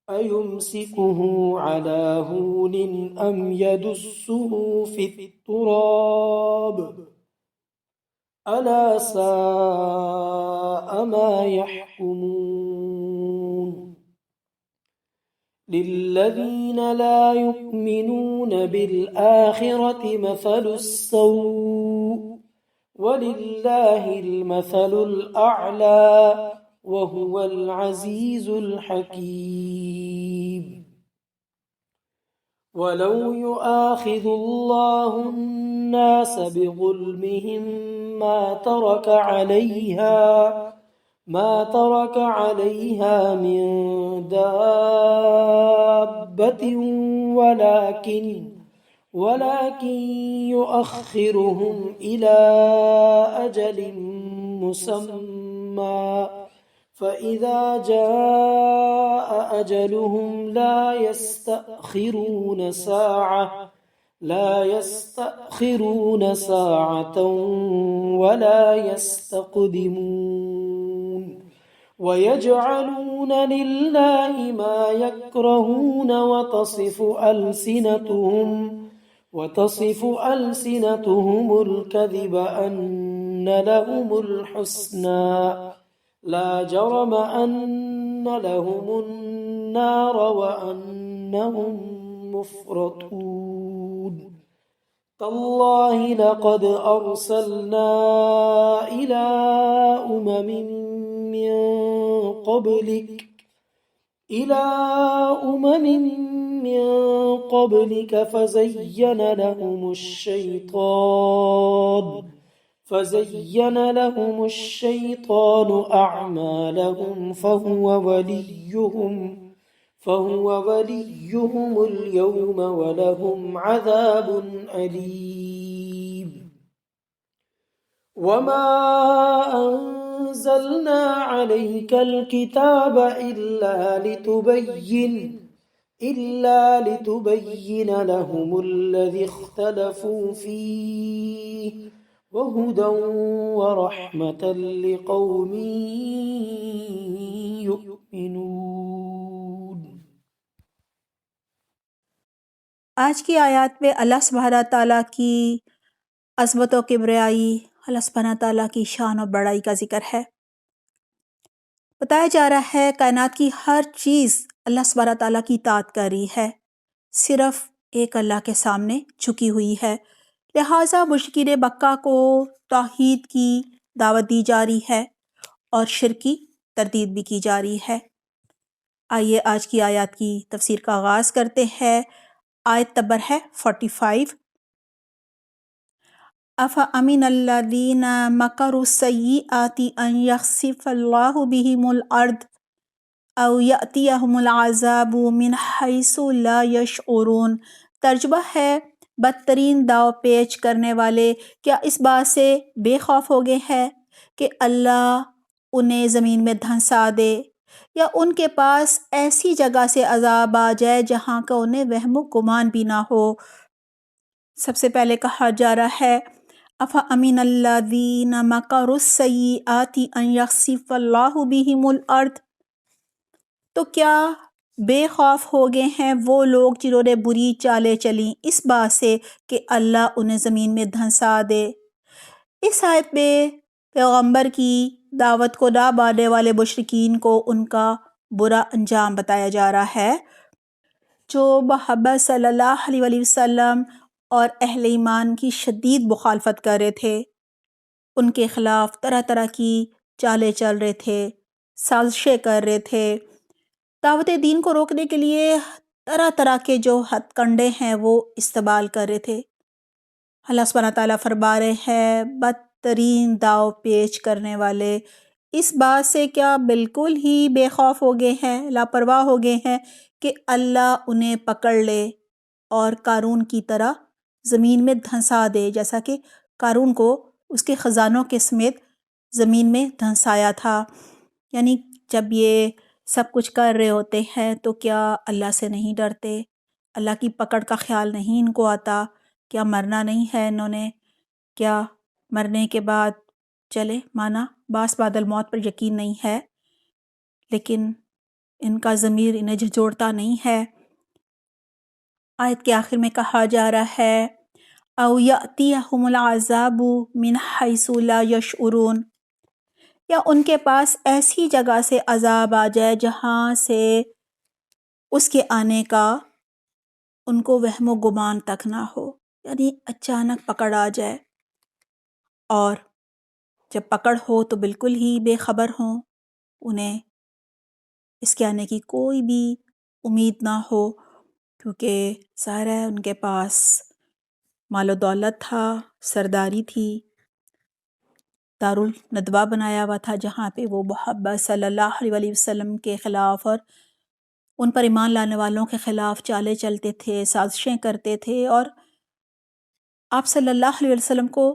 أيمسكه على هون أم يدسه في التراب ألا ساء ما يحكمون للذين لا يؤمنون بالآخرة مثل السوء ولله المثل الأعلى وهو العزيز الحكيم ولو يؤاخذ الله الناس بظلمهم ما ترك عليها من دابة ولكن يؤخرهم إلى أجل مسمى فإذا جاء أجلهم لا يستأخرون ساعة ولا يستقدمون ويجعلون لله ما يكرهون وتصف ألسنتهم الكذب أن لهم الحسنى لا جرم أن لهم النار وأنهم مفرطون تالله لقد أرسلنا إلى أمم من قبلك فزين لهم الشيطان أعمالهم فهو وليهم اليوم ولهم عذاب أليم وما أنزلنا عليك الكتاب إلا لتبين لهم الذي اختلفوا فيه وهدى ورحمة لقوم يؤمنون۔ آج کی آیات میں اللہ سبحانہ تعالیٰ کی عظمت و کبریائی، اللہ سبحانہ تعالیٰ کی شان و بڑائی کا ذکر ہے۔ بتایا جا رہا ہے کائنات کی ہر چیز اللہ سبحانہ تعالیٰ کی اطاعت کر رہی ہے، صرف ایک اللہ کے سامنے جھکی ہوئی ہے، لہٰذا مشرکین مکہ کو توحید کی دعوت دی جا رہی ہے اور شرک کی تردید بھی کی جا رہی ہے۔ آئیے آج کی آیات کی تفسیر کا آغاز کرتے ہیں۔ آیت نمبر ہے 45۔ أَفَأَمِنَ الَّذِينَ مَكَرُوا السَّيِّئَاتِ أَن يَخْسِفَ اللَّهُ بِهِمُ الْأَرْضَ أَوْ يَأْتِيَهُمُ الْعَذَابُ مِنْ حَيْثُ لَا يَشْعُرُونَ۔ ترجمہ ہے، بدترین داؤ پیچ کرنے والے کیا اس بات سے بے خوف ہو گئے ہیں کہ اللہ انہیں زمین میں دھنسا دے یا ان کے پاس ایسی جگہ سے عذاب آ جائے جہاں کا انہیں وہم و گمان بھی نہ ہو۔ سب سے پہلے کہا جا رہا ہے أَفَأَمِنَ الَّذِينَ مَكَرُوا السَّيِّئَاتِ أَن يَخْسِفَ اللَّهُ بِهِمُ الْأَرْضَ، تو کیا بے خوف ہو گئے ہیں وہ لوگ جنہوں نے بری چالیں چلیں اس بات سے کہ اللہ انہیں زمین میں دھنسا دے۔ اس آیت میں پیغمبر کی دعوت کو نہ ماننے والے مشرکین کو ان کا برا انجام بتایا جا رہا ہے، جو محمد صلی اللہ علیہ وسلم اور اہل ایمان کی شدید مخالفت کر رہے تھے، ان کے خلاف طرح طرح کی چالیں چل رہے تھے، سازشیں کر رہے تھے، دعوت دین کو روکنے کے لیے طرح طرح کے جو ہتھ کنڈے ہیں وہ استعمال کر رہے تھے۔ اللہ سبحانہ تعالیٰ فرما رہے ہیں بدترین داؤ پیچ کرنے والے اس بات سے کیا بالکل ہی بے خوف ہو گئے ہیں، لاپرواہ ہو گئے ہیں کہ اللہ انہیں پکڑ لے اور قارون کی طرح زمین میں دھنسا دے، جیسا کہ قارون کو اس کے خزانوں کے سمیت زمین میں دھنسایا تھا۔ یعنی جب یہ سب کچھ کر رہے ہوتے ہیں تو کیا اللہ سے نہیں ڈرتے؟ اللہ کی پکڑ کا خیال نہیں ان کو آتا؟ کیا مرنا نہیں ہے انہوں نے؟ کیا مرنے کے بعد چلے مانا بعث بعد الموت پر یقین نہیں ہے، لیکن ان کا ضمیر انہیں جھنجھوڑتا نہیں ہے؟ آیت کے آخر میں کہا جا رہا ہے او یأتیہم العذاب من حیث لا یشعرون، یا ان کے پاس ایسی جگہ سے عذاب آ جائے جہاں سے اس کے آنے کا ان کو وہم و گمان تک نہ ہو، یعنی اچانک پکڑ آ جائے، اور جب پکڑ ہو تو بالکل ہی بے خبر ہوں، انہیں اس کے آنے کی کوئی بھی امید نہ ہو، کیونکہ ظاہر ہے ان کے پاس مال و دولت تھا، سرداری تھی، دارالندوہ بنایا ہوا تھا جہاں پہ وہ محمد صلی اللہ علیہ وسلم کے خلاف اور ان پر ایمان لانے والوں کے خلاف چالیں چلتے تھے، سازشیں کرتے تھے، اور آپ صلی اللہ علیہ وسلم کو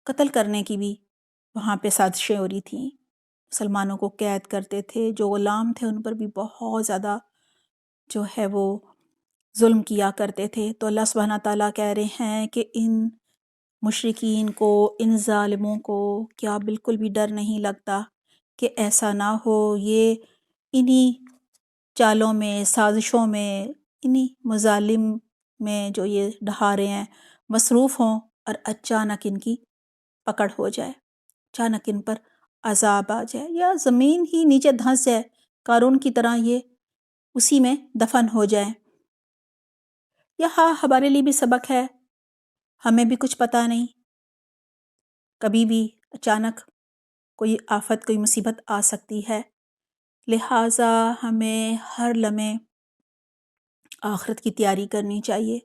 قتل کرنے کی بھی وہاں پہ سازشیں ہو رہی تھیں، مسلمانوں کو قید کرتے تھے، جو غلام تھے ان پر بھی بہت زیادہ جو ہے وہ ظلم کیا کرتے تھے۔ تو اللہ سبحانہ تعالیٰ کہہ رہے ہیں کہ ان مشرکین کو، ان ظالموں کو کیا بالکل بھی ڈر نہیں لگتا کہ ایسا نہ ہو یہ انہی چالوں میں، سازشوں میں، انہی مظالم میں جو یہ ڈھا رہے ہیں مصروف ہوں اور اچانک ان کی پکڑ ہو جائے، اچانک ان پر عذاب آ جائے، یا زمین ہی نیچے دھنس جائے، قارون کی طرح یہ اسی میں دفن ہو جائے۔ یہاں ہمارے لیے بھی سبق ہے، ہمیں بھی کچھ پتہ نہیں، کبھی بھی اچانک کوئی آفت، کوئی مصیبت آ سکتی ہے، لہٰذا ہمیں ہر لمحے آخرت کی تیاری کرنی چاہیے،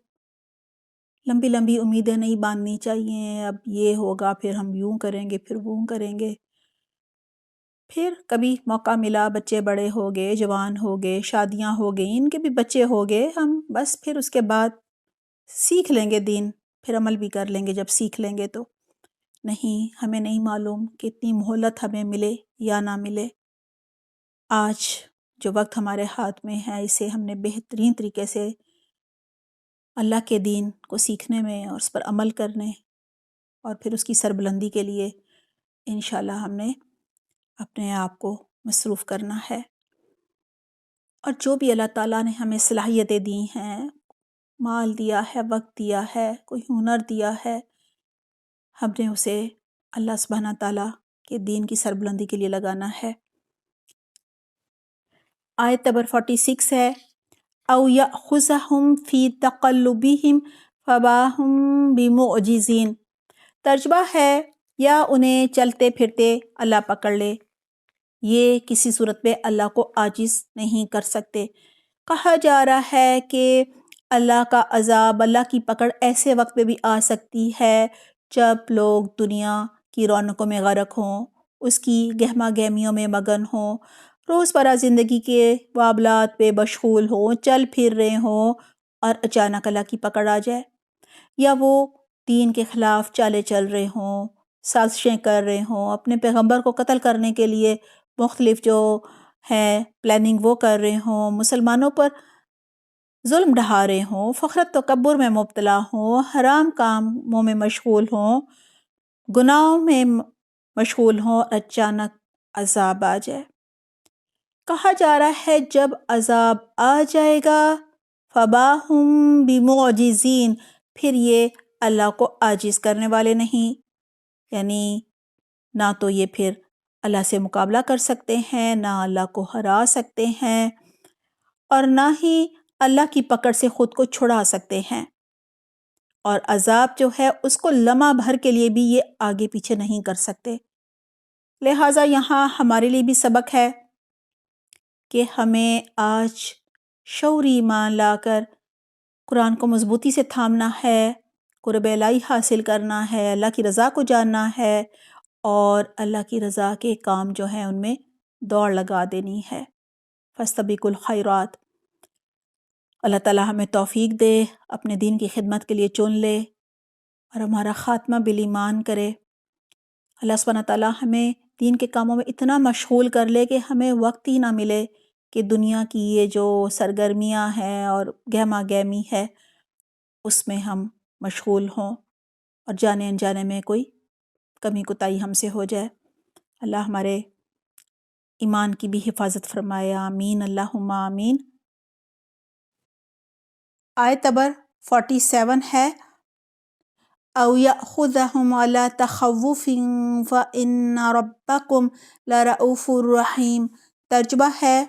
لمبی لمبی امیدیں نہیں باندھنی چاہیے، اب یہ ہوگا پھر ہم یوں کریں گے، پھر وہ کریں گے، پھر کبھی موقع ملا، بچے بڑے ہو گئے، جوان ہو گئے، شادیاں ہو گئیں، ان کے بھی بچے ہو گئے، ہم بس پھر اس کے بعد سیکھ لیں گے دین، پھر عمل بھی کر لیں گے جب سیکھ لیں گے تو۔ نہیں، ہمیں نہیں معلوم کہ اتنی مہلت ہمیں ملے یا نہ ملے۔ آج جو وقت ہمارے ہاتھ میں ہے اسے ہم نے بہترین طریقے سے اللہ کے دین کو سیکھنے میں اور اس پر عمل کرنے اور پھر اس کی سربلندی کے لیے انشاءاللہ ہم نے اپنے آپ کو مصروف کرنا ہے، اور جو بھی اللہ تعالیٰ نے ہمیں صلاحیتیں دی ہیں، مال دیا ہے، وقت دیا ہے، کوئی ہنر دیا ہے، ہم نے اسے اللہ سبحانہ تعالیٰ کے دین کی سربلندی کے لیے لگانا ہے۔ آیت نمبر 46 ہے او یأخذہم فی تقلبہم فما ہم بمعجزین، ترجمہ ہے یا انہیں چلتے پھرتے اللہ پکڑ لے، یہ کسی صورت میں اللہ کو عاجز نہیں کر سکتے۔ کہا جا رہا ہے کہ اللہ کا عذاب، اللہ کی پکڑ ایسے وقت میں بھی آ سکتی ہے جب لوگ دنیا کی رونقوں میں غرق ہوں، اس کی گہما گہمیوں میں مگن ہوں، روزمرہ زندگی کے معاملات پہ مشغول ہوں، چل پھر رہے ہوں، اور اچانک اللہ کی پکڑ آ جائے، یا وہ دین کے خلاف چالے چل رہے ہوں، سازشیں کر رہے ہوں، اپنے پیغمبر کو قتل کرنے کے لیے مختلف جو ہے پلاننگ وہ کر رہے ہوں، مسلمانوں پر ظلم ڈھا رہے ہوں، فخرت تکبر میں مبتلا ہوں، حرام کاموں میں مشغول ہوں، گناہوں میں مشغول ہوں، اچانک عذاب آ جائے۔ کہا جا رہا ہے جب عذاب آ جائے گا فما ہم بمعجزین، پھر یہ اللہ کو عاجز کرنے والے نہیں، یعنی نہ تو یہ پھر اللہ سے مقابلہ کر سکتے ہیں، نہ اللہ کو ہرا سکتے ہیں، اور نہ ہی اللہ کی پکڑ سے خود کو چھڑا سکتے ہیں، اور عذاب جو ہے اس کو لمحہ بھر کے لیے بھی یہ آگے پیچھے نہیں کر سکتے۔ لہٰذا یہاں ہمارے لیے بھی سبق ہے کہ ہمیں آج شعوری ایمان لا کر قرآن کو مضبوطی سے تھامنا ہے، قرب الہی حاصل کرنا ہے، اللہ کی رضا کو جاننا ہے، اور اللہ کی رضا کے کام جو ہیں ان میں دوڑ لگا دینی ہے۔ فاستبقوا الخیرات، اللہ تعالیٰ ہمیں توفیق دے، اپنے دین کی خدمت کے لیے چن لے، اور ہمارا خاتمہ بالایمان کرے۔ اللہ سبحانہ تعالیٰ ہمیں دین کے کاموں میں اتنا مشغول کر لے کہ ہمیں وقت ہی نہ ملے کہ دنیا کی یہ جو سرگرمیاں ہیں اور گہما گہمی ہے اس میں ہم مشغول ہوں اور جانے انجانے میں کوئی کمی کوتاہی ہم سے ہو جائے۔ اللہ ہمارے ایمان کی بھی حفاظت فرمائے، آمین اللہم آمین۔ آیت نمبر 47 ہے او یأخذہم علی تخوف فإن ربکم لرؤوف رحیم۔ ترجمہ ہے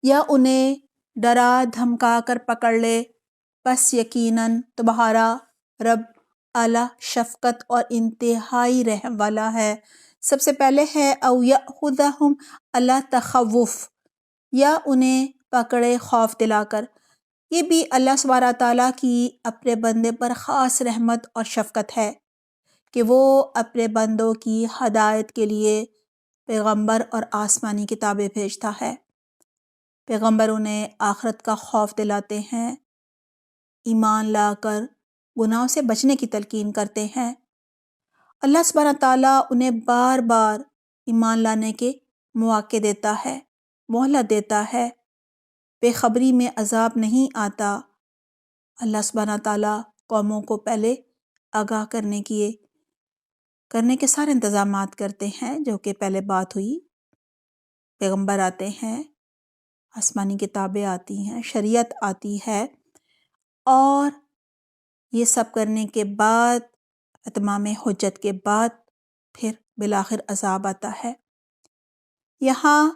یا انہیں ڈرا دھمکا کر پکڑ لے، پس یقیناً تمہارا رب اعلیٰ شفقت اور انتہائی رحم والا ہے۔ سب سے پہلے ہے او یأخذہم علی تخوف، یا انہیں پکڑے خوف دلا کر۔ یہ بھی اللہ سبحانہ تعالیٰ کی اپنے بندے پر خاص رحمت اور شفقت ہے کہ وہ اپنے بندوں کی ہدایت کے لیے پیغمبر اور آسمانی کتابیں بھیجتا ہے۔ پیغمبر انہیں آخرت کا خوف دلاتے ہیں، ایمان لا کر گناہوں سے بچنے کی تلقین کرتے ہیں۔ اللہ سبحانہ تعالیٰ انہیں بار بار ایمان لانے کے مواقع دیتا ہے، مہلت دیتا ہے، بے خبری میں عذاب نہیں آتا۔ اللہ سبحانہ تعالیٰ قوموں کو پہلے آگاہ کرنے کے سارے انتظامات کرتے ہیں، جو کہ پہلے بات ہوئی۔ پیغمبر آتے ہیں، آسمانی کتابیں آتی ہیں، شریعت آتی ہے، اور یہ سب کرنے کے بعد، اتمام حجت کے بعد، پھر بالآخر عذاب آتا ہے۔ یہاں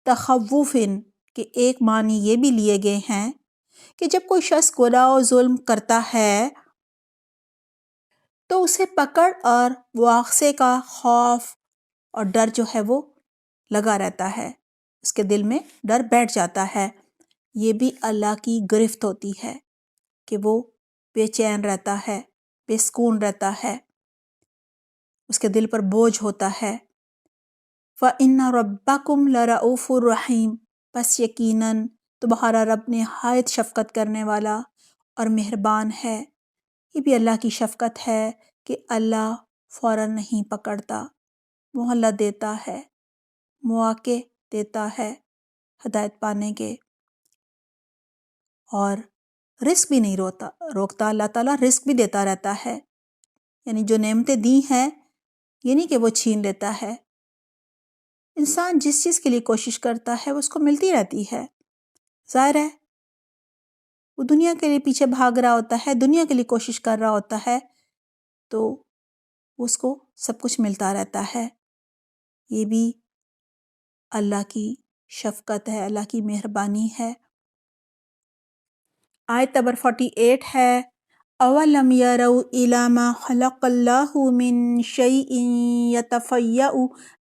تخوفن کے ایک معنی یہ بھی لیے گئے ہیں کہ جب کوئی شخص گناہ و ظلم کرتا ہے تو اسے پکڑ اور مواخذے کا خوف اور ڈر جو ہے وہ لگا رہتا ہے، اس کے دل میں ڈر بیٹھ جاتا ہے۔ یہ بھی اللہ کی گرفت ہوتی ہے کہ وہ بے چین رہتا ہے، بے سکون رہتا ہے، اس کے دل پر بوجھ ہوتا ہے۔ فَإِنَّ رَبَّكُمْ لَرَؤُوفٌ رَحِيمٌ، پس یقیناً تمہارا رب نہایت شفقت کرنے والا اور مہربان ہے۔ یہ بھی اللہ کی شفقت ہے کہ اللہ فوراً نہیں پکڑتا، مہلت دیتا ہے، مواقع دیتا ہے ہدایت پانے کے، اور رزق بھی نہیں روکتا۔ اللہ تعالیٰ رزق بھی دیتا رہتا ہے، یعنی جو نعمتیں دی ہیں یہ نہیں کہ وہ چھین لیتا ہے۔ انسان جس چیز کے لیے کوشش کرتا ہے وہ اس کو ملتی رہتی ہے۔ ظاہر ہے وہ دنیا کے لیے پیچھے بھاگ رہا ہوتا ہے، دنیا کے لیے کوشش کر رہا ہوتا ہے، تو اس کو سب کچھ ملتا رہتا ہے۔ یہ بھی اللہ کی شفقت ہے، اللہ کی مہربانی ہے۔ آیت نمبر 48 ہے اولم یروا الی ما خلق اللہ من شیء یتفیأ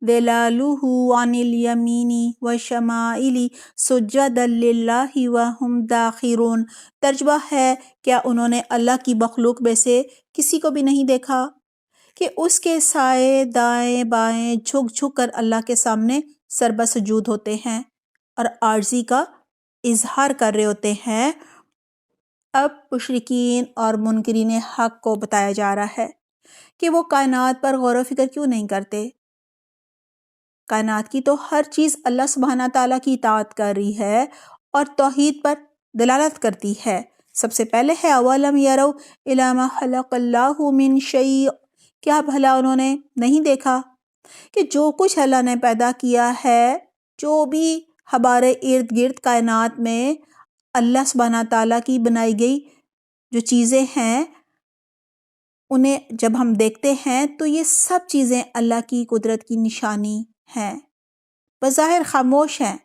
ظلالہ عن الیمین والشمائل سجدا للہ وہم داخرون۔ ترجمہ ہے کیا انہوں نے اللہ کی مخلوق میں سے کسی کو بھی نہیں دیکھا کہ اس کے سائے دائیں بائیں جھک جھک کر اللہ کے سامنے سربہ سجود ہوتے ہیں اور عاجزی کا اظہار کر رہے ہوتے ہیں۔ اب مشرکین اور منکرین حق کو بتایا جا رہا ہے کہ وہ کائنات پر غور و فکر کیوں نہیں کرتے۔ کائنات کی تو ہر چیز اللہ سبحانہ تعالیٰ کی اطاعت کر رہی ہے اور توحید پر دلالت کرتی ہے۔ سب سے پہلے ہے اولم یروا الی ما خلق اللہ من شیء، کیا بھلا انہوں نے نہیں دیکھا کہ جو کچھ اللہ نے پیدا کیا ہے، جو بھی ہمارے ارد گرد کائنات میں اللہ سبحانہ تعالیٰ کی بنائی گئی جو چیزیں ہیں، انہیں جب ہم دیکھتے ہیں تو یہ سب چیزیں اللہ کی قدرت کی نشانی ہیں، بظاہر خاموش ہیں،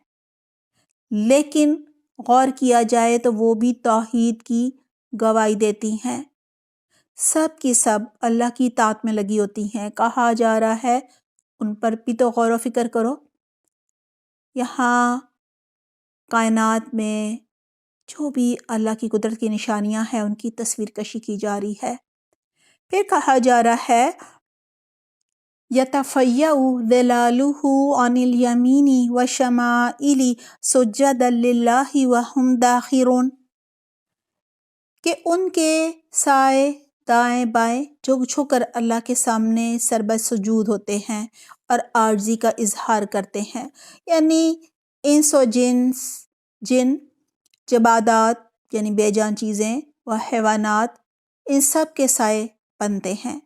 لیکن غور کیا جائے تو وہ بھی توحید کی گواہی دیتی ہیں۔ سب کی سب اللہ کی اطاعت میں لگی ہوتی ہیں۔ کہا جا رہا ہے ان پر بھی تو غور و فکر کرو۔ یہاں کائنات میں جو بھی اللہ کی قدرت کی نشانیاں ہیں ان کی تصویر کشی کی جا رہی ہے۔ پھر کہا جا رہا ہے یتفیأ ظلالہ عن الیمین والشمائل سجدا للہ وہم داخرون، کہ ان کے سائے دائیں بائیں جھک جھک کر اللہ کے سامنے سربت سجود ہوتے ہیں اور عاجزی کا اظہار کرتے ہیں، یعنی انس و جن جمادات یعنی بے جان چیزیں و حیوانات ان سب کے سائے بنتے ہیں۔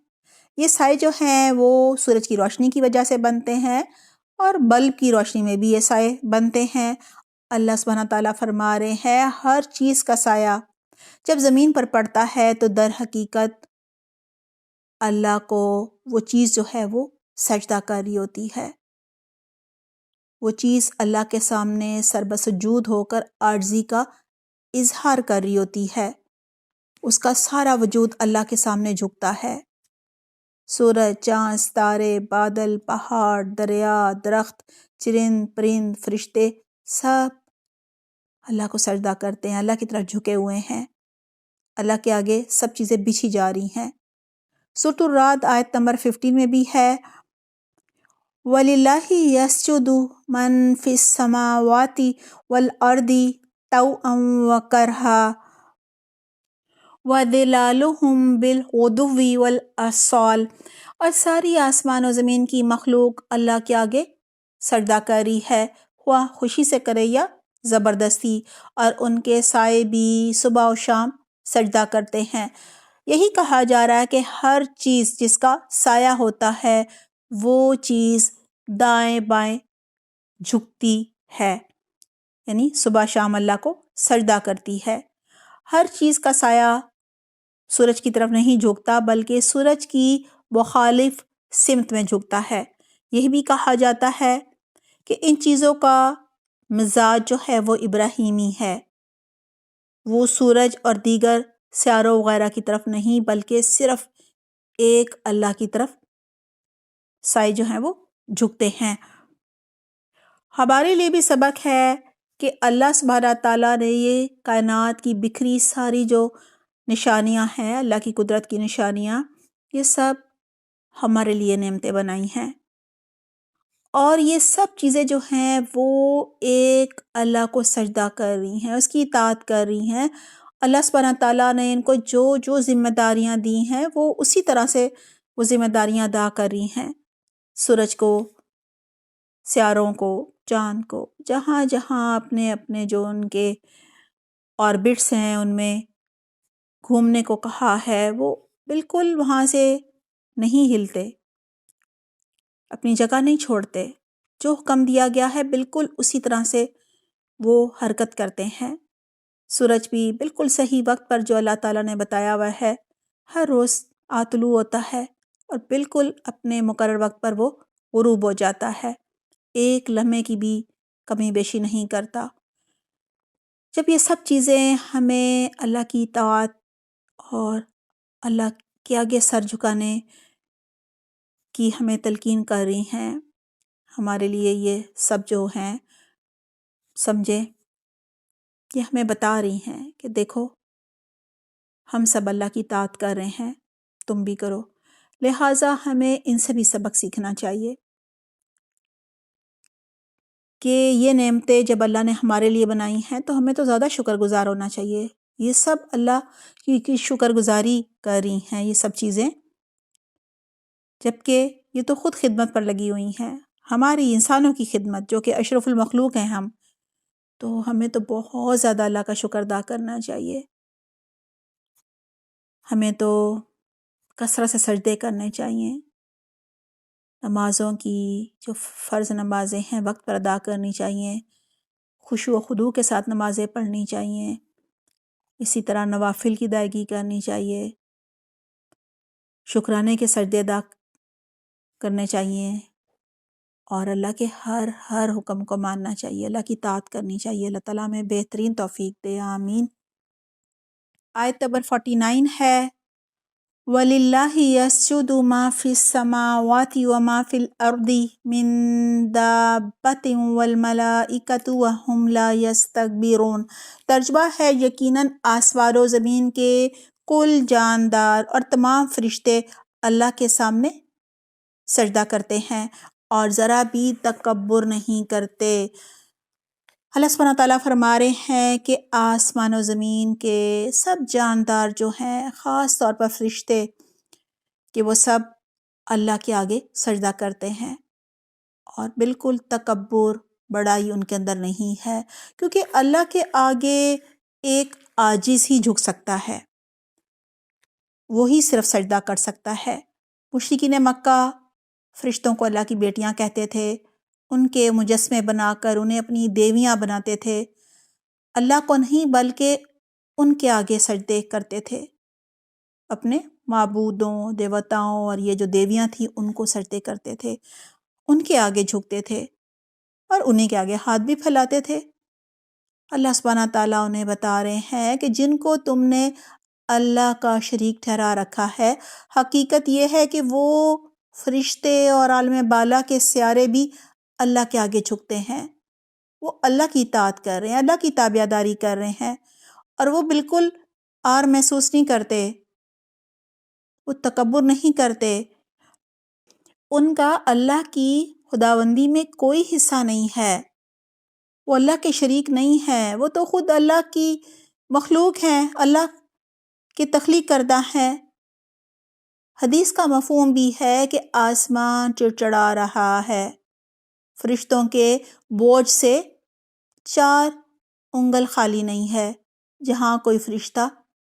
یہ سائے جو ہیں وہ سورج کی روشنی کی وجہ سے بنتے ہیں اور بلب کی روشنی میں بھی یہ سائے بنتے ہیں۔ اللہ سبحانہ تعالیٰ فرما رہے ہیں ہر چیز کا سایہ جب زمین پر پڑتا ہے تو در حقیقت اللہ کو وہ چیز جو ہے وہ سجدہ کر رہی ہوتی ہے، وہ چیز اللہ کے سامنے سربسجود ہو کر عاجزی کا اظہار کر رہی ہوتی ہے، اس کا سارا وجود اللہ کے سامنے جھکتا ہے۔ سورج، چاند، ستارے، بادل، پہاڑ، دریا، درخت، چرند پرند، فرشتے سب اللہ کو سجدہ کرتے ہیں، اللہ کی طرف جھکے ہوئے ہیں، اللہ کے آگے سب چیزیں بچھی جا رہی ہیں۔ سورۃ الرعد آیت نمبر 15 میں بھی ہے وَلِلَّهِ يَسْجُدُ مَن فِي السَّمَاوَاتِ وَالْأَرْضِ طَوْعًا وَكَرْهًا وَظِلَالُهُم بِالْغُدُوِّ وَالْآصَالِ، اور ساری آسمان و زمین کی مخلوق اللہ کے آگے سجدہ کر رہی ہے، خواہ خوشی سے کرے یا زبردستی، اور ان کے سائے بھی صبح و شام سجدہ کرتے ہیں۔ یہی کہا جا رہا ہے کہ ہر چیز جس کا سایہ ہوتا ہے وہ چیز دائیں بائیں جھکتی ہے، یعنی صبح شام اللہ کو سجدہ کرتی ہے۔ ہر چیز کا سایہ سورج کی طرف نہیں جھکتا بلکہ سورج کی مخالف سمت میں جھکتا ہے۔ یہ بھی کہا جاتا ہے کہ ان چیزوں کا مزاج جو ہے وہ ابراہیمی ہے، وہ سورج اور دیگر سیاروں وغیرہ کی طرف نہیں بلکہ صرف ایک اللہ کی طرف سائے جو ہیں وہ جھکتے ہیں۔ ہمارے لیے بھی سبق ہے کہ اللہ سبحانہ تعالیٰ نے یہ کائنات کی بکھری ساری جو نشانیاں ہیں، اللہ کی قدرت کی نشانیاں، یہ سب ہمارے لیے نعمتیں بنائی ہیں، اور یہ سب چیزیں جو ہیں وہ ایک اللہ کو سجدہ کر رہی ہیں، اس کی اطاعت کر رہی ہیں۔ اللہ سبحانہ تعالیٰ نے ان کو جو ذمہ داریاں دی ہیں وہ اسی طرح سے وہ ذمہ داریاں ادا کر رہی ہیں۔ سورج کو، سیاروں کو، چاند کو، جہاں جہاں اپنے اپنے جو ان کے آربٹس ہیں ان میں گھومنے کو کہا ہے، وہ بالکل وہاں سے نہیں ہلتے، اپنی جگہ نہیں چھوڑتے، جو حکم دیا گیا ہے بالکل اسی طرح سے وہ حرکت کرتے ہیں۔ سورج بھی بالکل صحیح وقت پر جو اللہ تعالیٰ نے بتایا ہوا ہے ہر روز طلوع ہوتا ہے اور بالکل اپنے مقرر وقت پر وہ غروب ہو جاتا ہے، ایک لمحے کی بھی کمی بیشی نہیں کرتا۔ جب یہ سب چیزیں ہمیں اللہ کی اطاعت اور اللہ کے آگے سر جھکانے کی ہمیں تلقین کر رہی ہیں، ہمارے لیے یہ سب جو ہیں سمجھیں، یہ ہمیں بتا رہی ہیں کہ دیکھو ہم سب اللہ کی اطاعت کر رہے ہیں، تم بھی کرو، لہٰذا ہمیں ان سے بھی سبق سیکھنا چاہیے کہ یہ نعمتیں جب اللہ نے ہمارے لیے بنائی ہیں تو ہمیں تو زیادہ شکر گزار ہونا چاہیے۔ یہ سب اللہ کی شکر گزاری کر رہی ہیں یہ سب چیزیں، جبکہ یہ تو خود خدمت پر لگی ہوئی ہیں، ہماری انسانوں کی خدمت، جو کہ اشرف المخلوق ہیں ہم، تو ہمیں تو بہت زیادہ اللہ کا شکر ادا کرنا چاہیے۔ ہمیں تو کثرت سے سجدے کرنے چاہیے، نمازوں کی جو فرض نمازیں ہیں وقت پر ادا کرنی چاہیے، خشوع و خضوع کے ساتھ نمازیں پڑھنی چاہیے، اسی طرح نوافل کی ادائیگی کرنی چاہیے، شکرانے کے سجدے ادا کرنے چاہیے، اور اللہ کے ہر حکم کو ماننا چاہیے، اللہ کی اطاعت کرنی چاہیے۔ اللہ تعالیٰ میں بہترین توفیق دے، آمین۔ آیت نمبر 49 ہے وَلِلَّهِ يَسْجُدُ مَا فِي السَّمَاوَاتِ وَمَا فِي الْأَرْضِ مِن دَابَّةٍ وَالْمَلَائِكَةُ وَهُمْ لَا يَسْتَكْبِرُونَ۔ ترجمہ ہے یقیناً آسمان و زمین کے کل جاندار اور تمام فرشتے اللہ کے سامنے سجدہ کرتے ہیں اور ذرا بھی تکبر نہیں کرتے۔ اللہ سبحانہ تعالیٰ فرما رہے ہیں کہ آسمان و زمین کے سب جاندار جو ہیں، خاص طور پر فرشتے، کہ وہ سب اللہ کے آگے سجدہ کرتے ہیں، اور بالکل تکبر، بڑائی ان کے اندر نہیں ہے، کیونکہ اللہ کے آگے ایک عاجز ہی جھک سکتا ہے، وہی صرف سجدہ کر سکتا ہے۔ مشرکین مکہ فرشتوں کو اللہ کی بیٹیاں کہتے تھے، ان کے مجسمے بنا کر انہیں اپنی دیویاں بناتے تھے، اللہ کو نہیں بلکہ ان کے آگے سجدے کرتے تھے، اپنے معبودوں، دیوتاؤں اور یہ جو دیویاں تھیں ان کو سجدے کرتے تھے، ان کے آگے جھکتے تھے اور انہیں کے آگے ہاتھ بھی پھیلاتے تھے۔ اللہ سبحانہ تعالیٰ انہیں بتا رہے ہیں کہ جن کو تم نے اللہ کا شریک ٹھہرا رکھا ہے، حقیقت یہ ہے کہ وہ فرشتے اور عالم بالا کے سیارے بھی اللہ کے آگے جھکتے ہیں، وہ اللہ کی اطاعت کر رہے ہیں، اللہ کی تابعداری کر رہے ہیں، اور وہ بالکل آر محسوس نہیں کرتے، وہ تکبر نہیں کرتے، ان کا اللہ کی خداوندی میں کوئی حصہ نہیں ہے، وہ اللہ کے شریک نہیں ہے، وہ تو خود اللہ کی مخلوق ہیں، اللہ کی تخلیق کردہ ہیں۔ حدیث کا مفہوم بھی ہے کہ آسمان چڑچڑا رہا ہے، فرشتوں کے بوجھ سے 4 انگل خالی نہیں ہے جہاں کوئی فرشتہ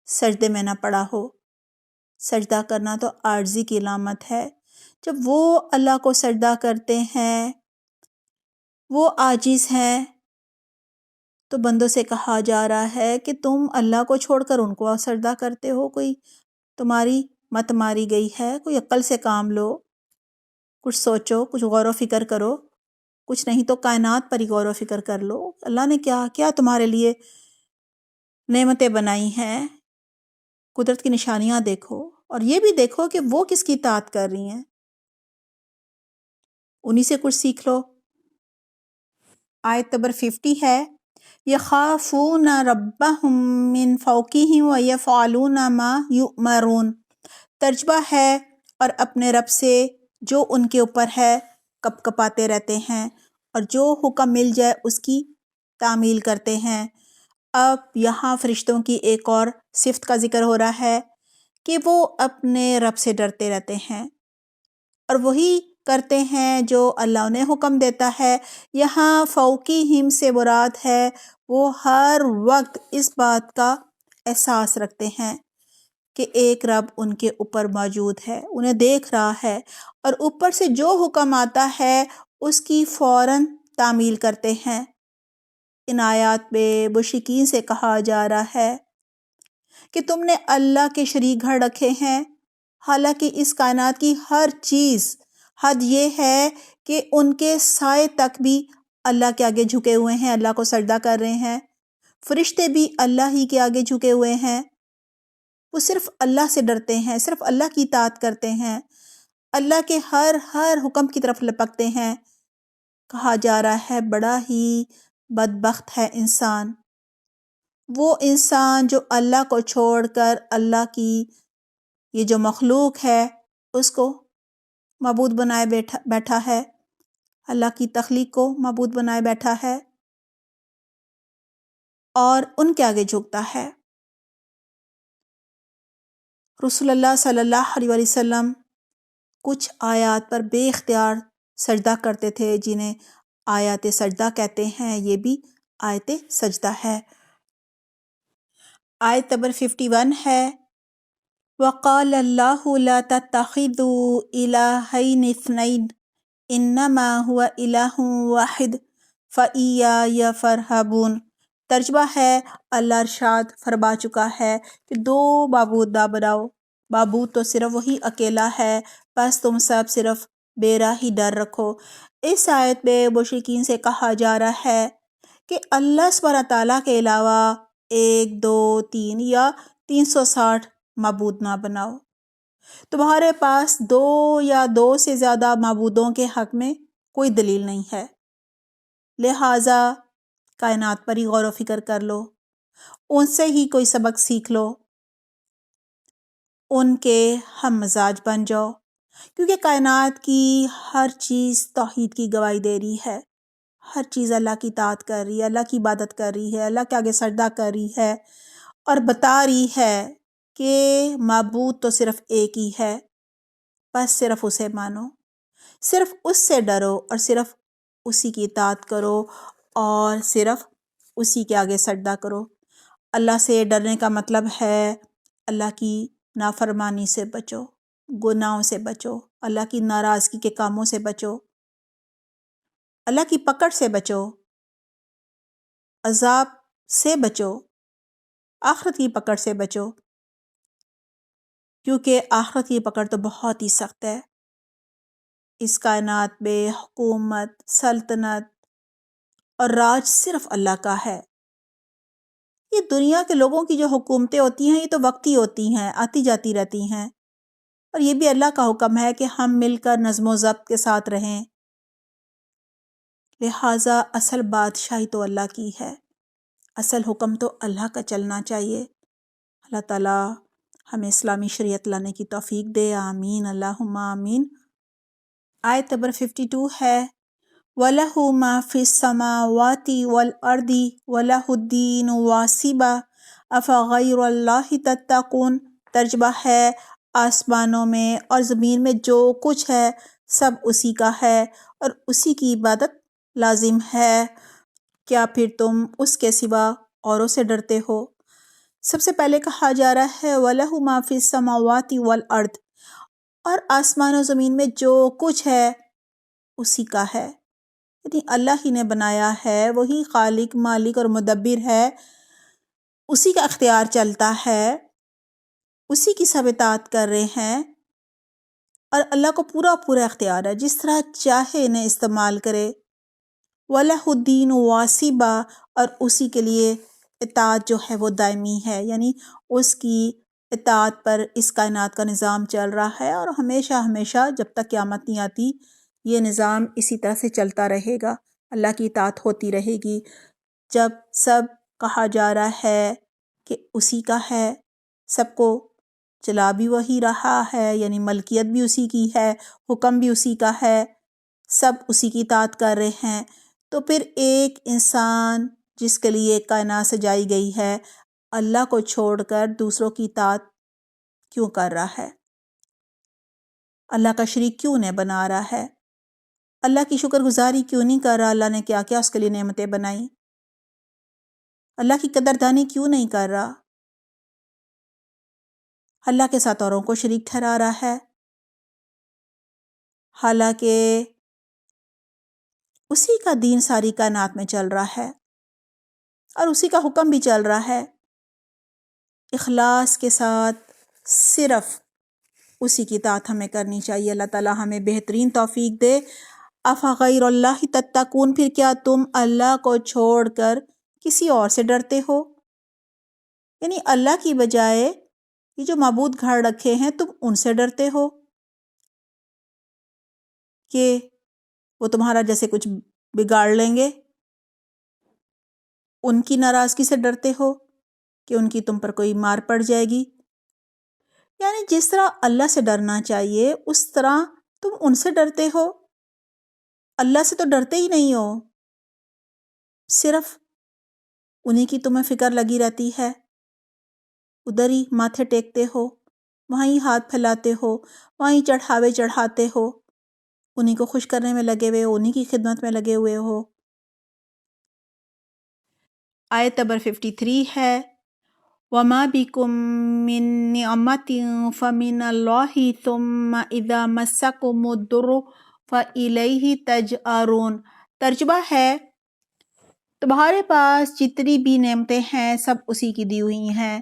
سجدے میں نہ پڑا ہو۔ سجدہ کرنا تو عاجزی کی علامت ہے، جب وہ اللہ کو سجدہ کرتے ہیں، وہ عاجز ہیں، تو بندوں سے کہا جا رہا ہے کہ تم اللہ کو چھوڑ کر ان کو سجدہ کرتے ہو، کوئی تمہاری مت ماری گئی ہے، کوئی عقل سے کام لو، کچھ سوچو، کچھ غور و فکر کرو، کچھ نہیں تو کائنات پر ہی غور و فکر کر لو، اللہ نے کیا کیا تمہارے لیے نعمتیں بنائی ہیں، قدرت کی نشانیاں دیکھو، اور یہ بھی دیکھو کہ وہ کس کی اطاعت کر رہی ہیں، انہی سے کچھ سیکھ لو۔ آیت نمبر 50 ہے، یخافون ربہم من فوقہم ویفعلون ما یؤمرون۔ ترجمہ ہے، اور اپنے رب سے جو ان کے اوپر ہے کپ کپاتے رہتے ہیں، اور جو حکم مل جائے اس کی تعمیل کرتے ہیں۔ اب یہاں فرشتوں کی ایک اور صفت کا ذکر ہو رہا ہے کہ وہ اپنے رب سے ڈرتے رہتے ہیں اور وہی کرتے ہیں جو اللہ انہیں حکم دیتا ہے۔ یہاں فوقیہم سے مراد ہے وہ ہر وقت اس بات کا احساس رکھتے ہیں کہ ایک رب ان کے اوپر موجود ہے، انہیں دیکھ رہا ہے، اور اوپر سے جو حکم آتا ہے اس کی فوراً تعمیل کرتے ہیں۔ ان آیات میں مشرکین سے کہا جا رہا ہے کہ تم نے اللہ کے شریک گھر رکھے ہیں، حالانکہ اس کائنات کی ہر چیز، حد یہ ہے کہ ان کے سائے تک بھی اللہ کے آگے جھکے ہوئے ہیں، اللہ کو سجدہ کر رہے ہیں، فرشتے بھی اللہ ہی کے آگے جھکے ہوئے ہیں، وہ صرف اللہ سے ڈرتے ہیں، صرف اللہ کی اطاعت کرتے ہیں، اللہ کے ہر حکم کی طرف لپکتے ہیں۔ کہا جا رہا ہے بڑا ہی بدبخت ہے انسان، وہ انسان جو اللہ کو چھوڑ کر اللہ کی یہ جو مخلوق ہے اس کو معبود بنائے بیٹھا ہے، اللہ کی تخلیق کو معبود بنائے بیٹھا ہے اور ان کے آگے جھکتا ہے۔ رسول اللہ صلی اللہ علیہ وسلم کچھ آیات پر بے اختیار سجدہ کرتے تھے، جنہیں آیات سجدہ کہتے ہیں، یہ بھی آیت سجدہ ہے۔ آیت نمبر 51 ہے، وَقَالَ اللَّهُ لَا تَتَّخِذُوا إِلَٰهَيْنِ اثْنَيْنِ إِنَّمَا هُوَ إِلَٰهٌ وَاحِدٌ فَإِيَّايَ فَارْهَبُونِ۔ ترجمہ ہے، اللہ ارشاد فرما چکا ہے کہ دو معبود نہ بناؤ، معبود تو صرف وہی اکیلا ہے، بس تم سب صرف میرا ہی ڈر رکھو۔ اس آیت میں مشرکین سے کہا جا رہا ہے کہ اللہ سبحانہ تعالیٰ کے علاوہ 1، 2، 3 یا 360 معبود نہ بناؤ۔ تمہارے پاس 2 یا 2 سے زیادہ معبودوں کے حق میں کوئی دلیل نہیں ہے، لہٰذا کائنات پر ہی غور و فکر کر لو، ان سے ہی کوئی سبق سیکھ لو، ان کے ہم مزاج بن جاؤ، کیونکہ کائنات کی ہر چیز توحید کی گواہی دے رہی ہے، ہر چیز اللہ کی اطاعت کر رہی ہے، اللہ کی عبادت کر رہی ہے، اللہ کے آگے سجدہ کر رہی ہے اور بتا رہی ہے کہ معبود تو صرف ایک ہی ہے، بس صرف اسے مانو، صرف اس سے ڈرو اور صرف اسی کی اطاعت کرو اور صرف اسی کے آگے سجدہ کرو۔ اللہ سے ڈرنے کا مطلب ہے اللہ کی نافرمانی سے بچو، گناہوں سے بچو، اللہ کی ناراضگی کے کاموں سے بچو، اللہ کی پکڑ سے بچو، عذاب سے بچو، آخرت کی پکڑ سے بچو، کیونکہ آخرت کی پکڑ تو بہت ہی سخت ہے۔ اس کائنات میں حکومت، سلطنت اور راج صرف اللہ کا ہے۔ یہ دنیا کے لوگوں کی جو حکومتیں ہوتی ہیں یہ تو وقتی ہوتی ہیں، آتی جاتی رہتی ہیں، اور یہ بھی اللہ کا حکم ہے کہ ہم مل کر نظم و ضبط کے ساتھ رہیں۔ لہٰذا اصل بادشاہی تو اللہ کی ہے، اصل حکم تو اللہ کا چلنا چاہیے۔ اللہ تعالیٰ ہمیں اسلامی شریعت لانے کی توفیق دے، آمین، اللہم آمین۔ آیت نمبر 52 ہے وَلَهُ مَا فِي السَّمَاوَاتِ وَالْأَرْضِ وَلَهُ الدِّينُ وَاصِبًا أَفَغَيْرَ اللَّهِ تَتَّقُونَ۔ ترجمہ ہے آسمانوں میں اور زمین میں جو کچھ ہے سب اسی کا ہے اور اسی کی عبادت لازم ہے، کیا پھر تم اس کے سوا اوروں سے ڈرتے ہو؟ سب سے پہلے کہا جا رہا ہے وَلَهُ مَا فِي السَّمَاوَاتِ وَالْأَرْضِ، اور آسمان و زمین میں جو کچھ ہے اسی کا ہے، یعنی اللہ ہی نے بنایا ہے، وہی خالق، مالک اور مدبر ہے، اسی کا اختیار چلتا ہے، اسی کی سب اطاعت کر رہے ہیں، اور اللہ کو پورا پورا اختیار ہے، جس طرح چاہے انہیں استعمال کرے۔ وَلَهُ الدِّينُ وَاصِبًا، اور اسی کے لیے اطاعت جو ہے وہ دائمی ہے، یعنی اس کی اطاعت پر اس کائنات کا نظام چل رہا ہے اور ہمیشہ ہمیشہ جب تک قیامت نہیں آتی یہ نظام اسی طرح سے چلتا رہے گا، اللہ کی اطاعت ہوتی رہے گی۔ جب سب کہا جا رہا ہے کہ اسی کا ہے، سب کو چلا بھی وہی رہا ہے، یعنی ملکیت بھی اسی کی ہے، حکم بھی اسی کا ہے، سب اسی کی اطاعت کر رہے ہیں، تو پھر ایک انسان جس کے لیے کائنات سجائی گئی ہے اللہ کو چھوڑ کر دوسروں کی اطاعت کیوں کر رہا ہے؟ اللہ کا شریک کیوں نہیں بنا رہا ہے؟ اللہ کی شکر گزاری کیوں نہیں کر رہا؟ اللہ نے کیا کیا اس کے لیے نعمتیں بنائیں؟ اللہ کی قدردانی کیوں نہیں کر رہا؟ اللہ کے ساتھ اوروں کو شریک ٹھہرا رہا ہے، حالانکہ اسی کا دین ساری کائنات میں چل رہا ہے اور اسی کا حکم بھی چل رہا ہے۔ اخلاص کے ساتھ صرف اسی کی اطاعت ہمیں کرنی چاہیے۔ اللہ تعالیٰ ہمیں بہترین توفیق دے۔ افغیر اللہ تتقون، پھر کیا تم اللہ کو چھوڑ کر کسی اور سے ڈرتے ہو؟ یعنی اللہ کی بجائے یہ جو معبود گھر رکھے ہیں تم ان سے ڈرتے ہو کہ وہ تمہارا جیسے کچھ بگاڑ لیں گے؟ ان کی ناراضگی سے ڈرتے ہو کہ ان کی تم پر کوئی مار پڑ جائے گی؟ یعنی جس طرح اللہ سے ڈرنا چاہیے اس طرح تم ان سے ڈرتے ہو، اللہ سے تو ڈرتے ہی نہیں ہو، صرف انہی کی تمہیں فکر لگی رہتی ہے، ادھر ہی ماتھے ٹیکتے ہو، وہیں ہاتھ پھیلاتے ہو، وہیں چڑھاوے چڑھاتے ہو، انہی کو خوش کرنے میں لگے ہوئے ہو، انہی کی خدمت میں لگے ہوئے ہو۔ آیت نمبر 53 ہے وَمَا بِكُم مِّن نِّعْمَةٍ فَمِنَ اللَّهِ ثُمَّ إِذَا مَسَّكُمُ الضُّرُّ فَإِلَيْهِ تَجْأَرُونَ۔ ترجمہ ہے تمہارے پاس جتنی بھی نعمتیں ہیں سب اسی کی دی ہوئی ہیں،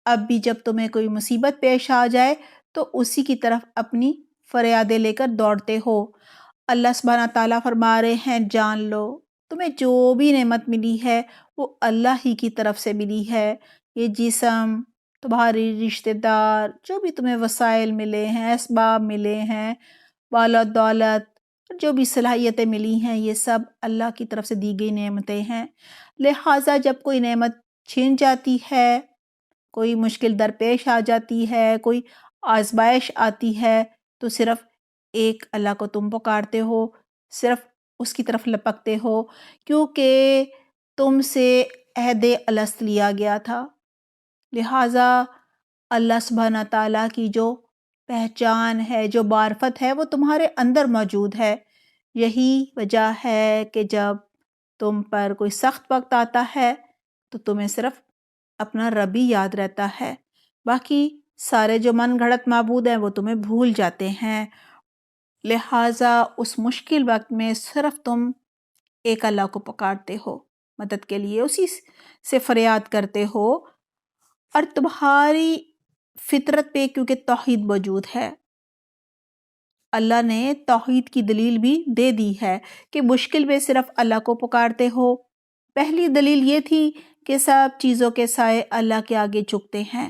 اب بھی جب تمہیں کوئی مصیبت پیش آ جائے تو اسی کی طرف اپنی فریادیں لے کر دوڑتے ہو۔ اللہ سبحانہ تعالیٰ فرما رہے ہیں جان لو تمہیں جو بھی نعمت ملی ہے وہ اللہ ہی کی طرف سے ملی ہے۔ یہ جسم، تمہاری رشتہ دار، جو بھی تمہیں وسائل ملے ہیں، اسباب ملے ہیں، مال و دولت، جو بھی صلاحیتیں ملی ہیں، یہ سب اللہ کی طرف سے دی گئی نعمتیں ہیں۔ لہٰذا جب کوئی نعمت چھن جاتی ہے، کوئی مشکل درپیش آ جاتی ہے، کوئی آزمائش آتی ہے، تو صرف ایک اللہ کو تم پکارتے ہو، صرف اس کی طرف لپکتے ہو، کیونکہ تم سے عہد الست لیا گیا تھا. لہٰذا اللہ سبحانہ تعالیٰ کی جو پہچان ہے، جو معرفت ہے، وہ تمہارے اندر موجود ہے. یہی وجہ ہے کہ جب تم پر کوئی سخت وقت آتا ہے تو تمہیں صرف اپنا رب ہی یاد رہتا ہے، باقی سارے جو من گھڑت معبود ہیں وہ تمہیں بھول جاتے ہیں. لہٰذا اس مشکل وقت میں صرف تم ایک اللہ کو پکارتے ہو مدد کے لیے، اسی سے فریاد کرتے ہو، اور تمہاری فطرت پہ کیونکہ توحید موجود ہے. اللہ نے توحید کی دلیل بھی دے دی ہے کہ مشکل میں صرف اللہ کو پکارتے ہو. پہلی دلیل یہ تھی کہ سب چیزوں کے سائے اللہ کے آگے جھکتے ہیں،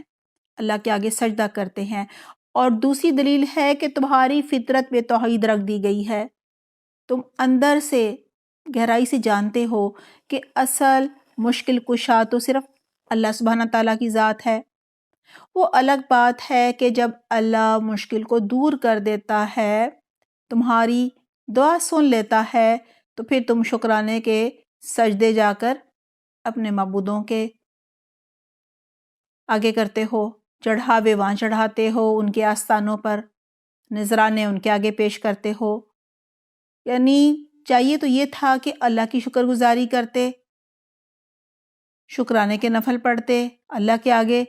اللہ کے آگے سجدہ کرتے ہیں، اور دوسری دلیل ہے کہ تمہاری فطرت میں توحید رکھ دی گئی ہے. تم اندر سے گہرائی سے جانتے ہو کہ اصل مشکل کشا تو صرف اللہ سبحانہ تعالیٰ کی ذات ہے. وہ الگ بات ہے کہ جب اللہ مشکل کو دور کر دیتا ہے، تمہاری دعا سن لیتا ہے، تو پھر تم شکرانے کے سجدے جا کر اپنے معبودوں کے آگے کرتے ہو، چڑھاوے وہاں چڑھاتے ہو، ان کے آستانوں پر نذرانے ان کے آگے پیش کرتے ہو. یعنی چاہیے تو یہ تھا کہ اللہ کی شکر گزاری کرتے، شکرانے کے نفل پڑھتے، اللہ کے آگے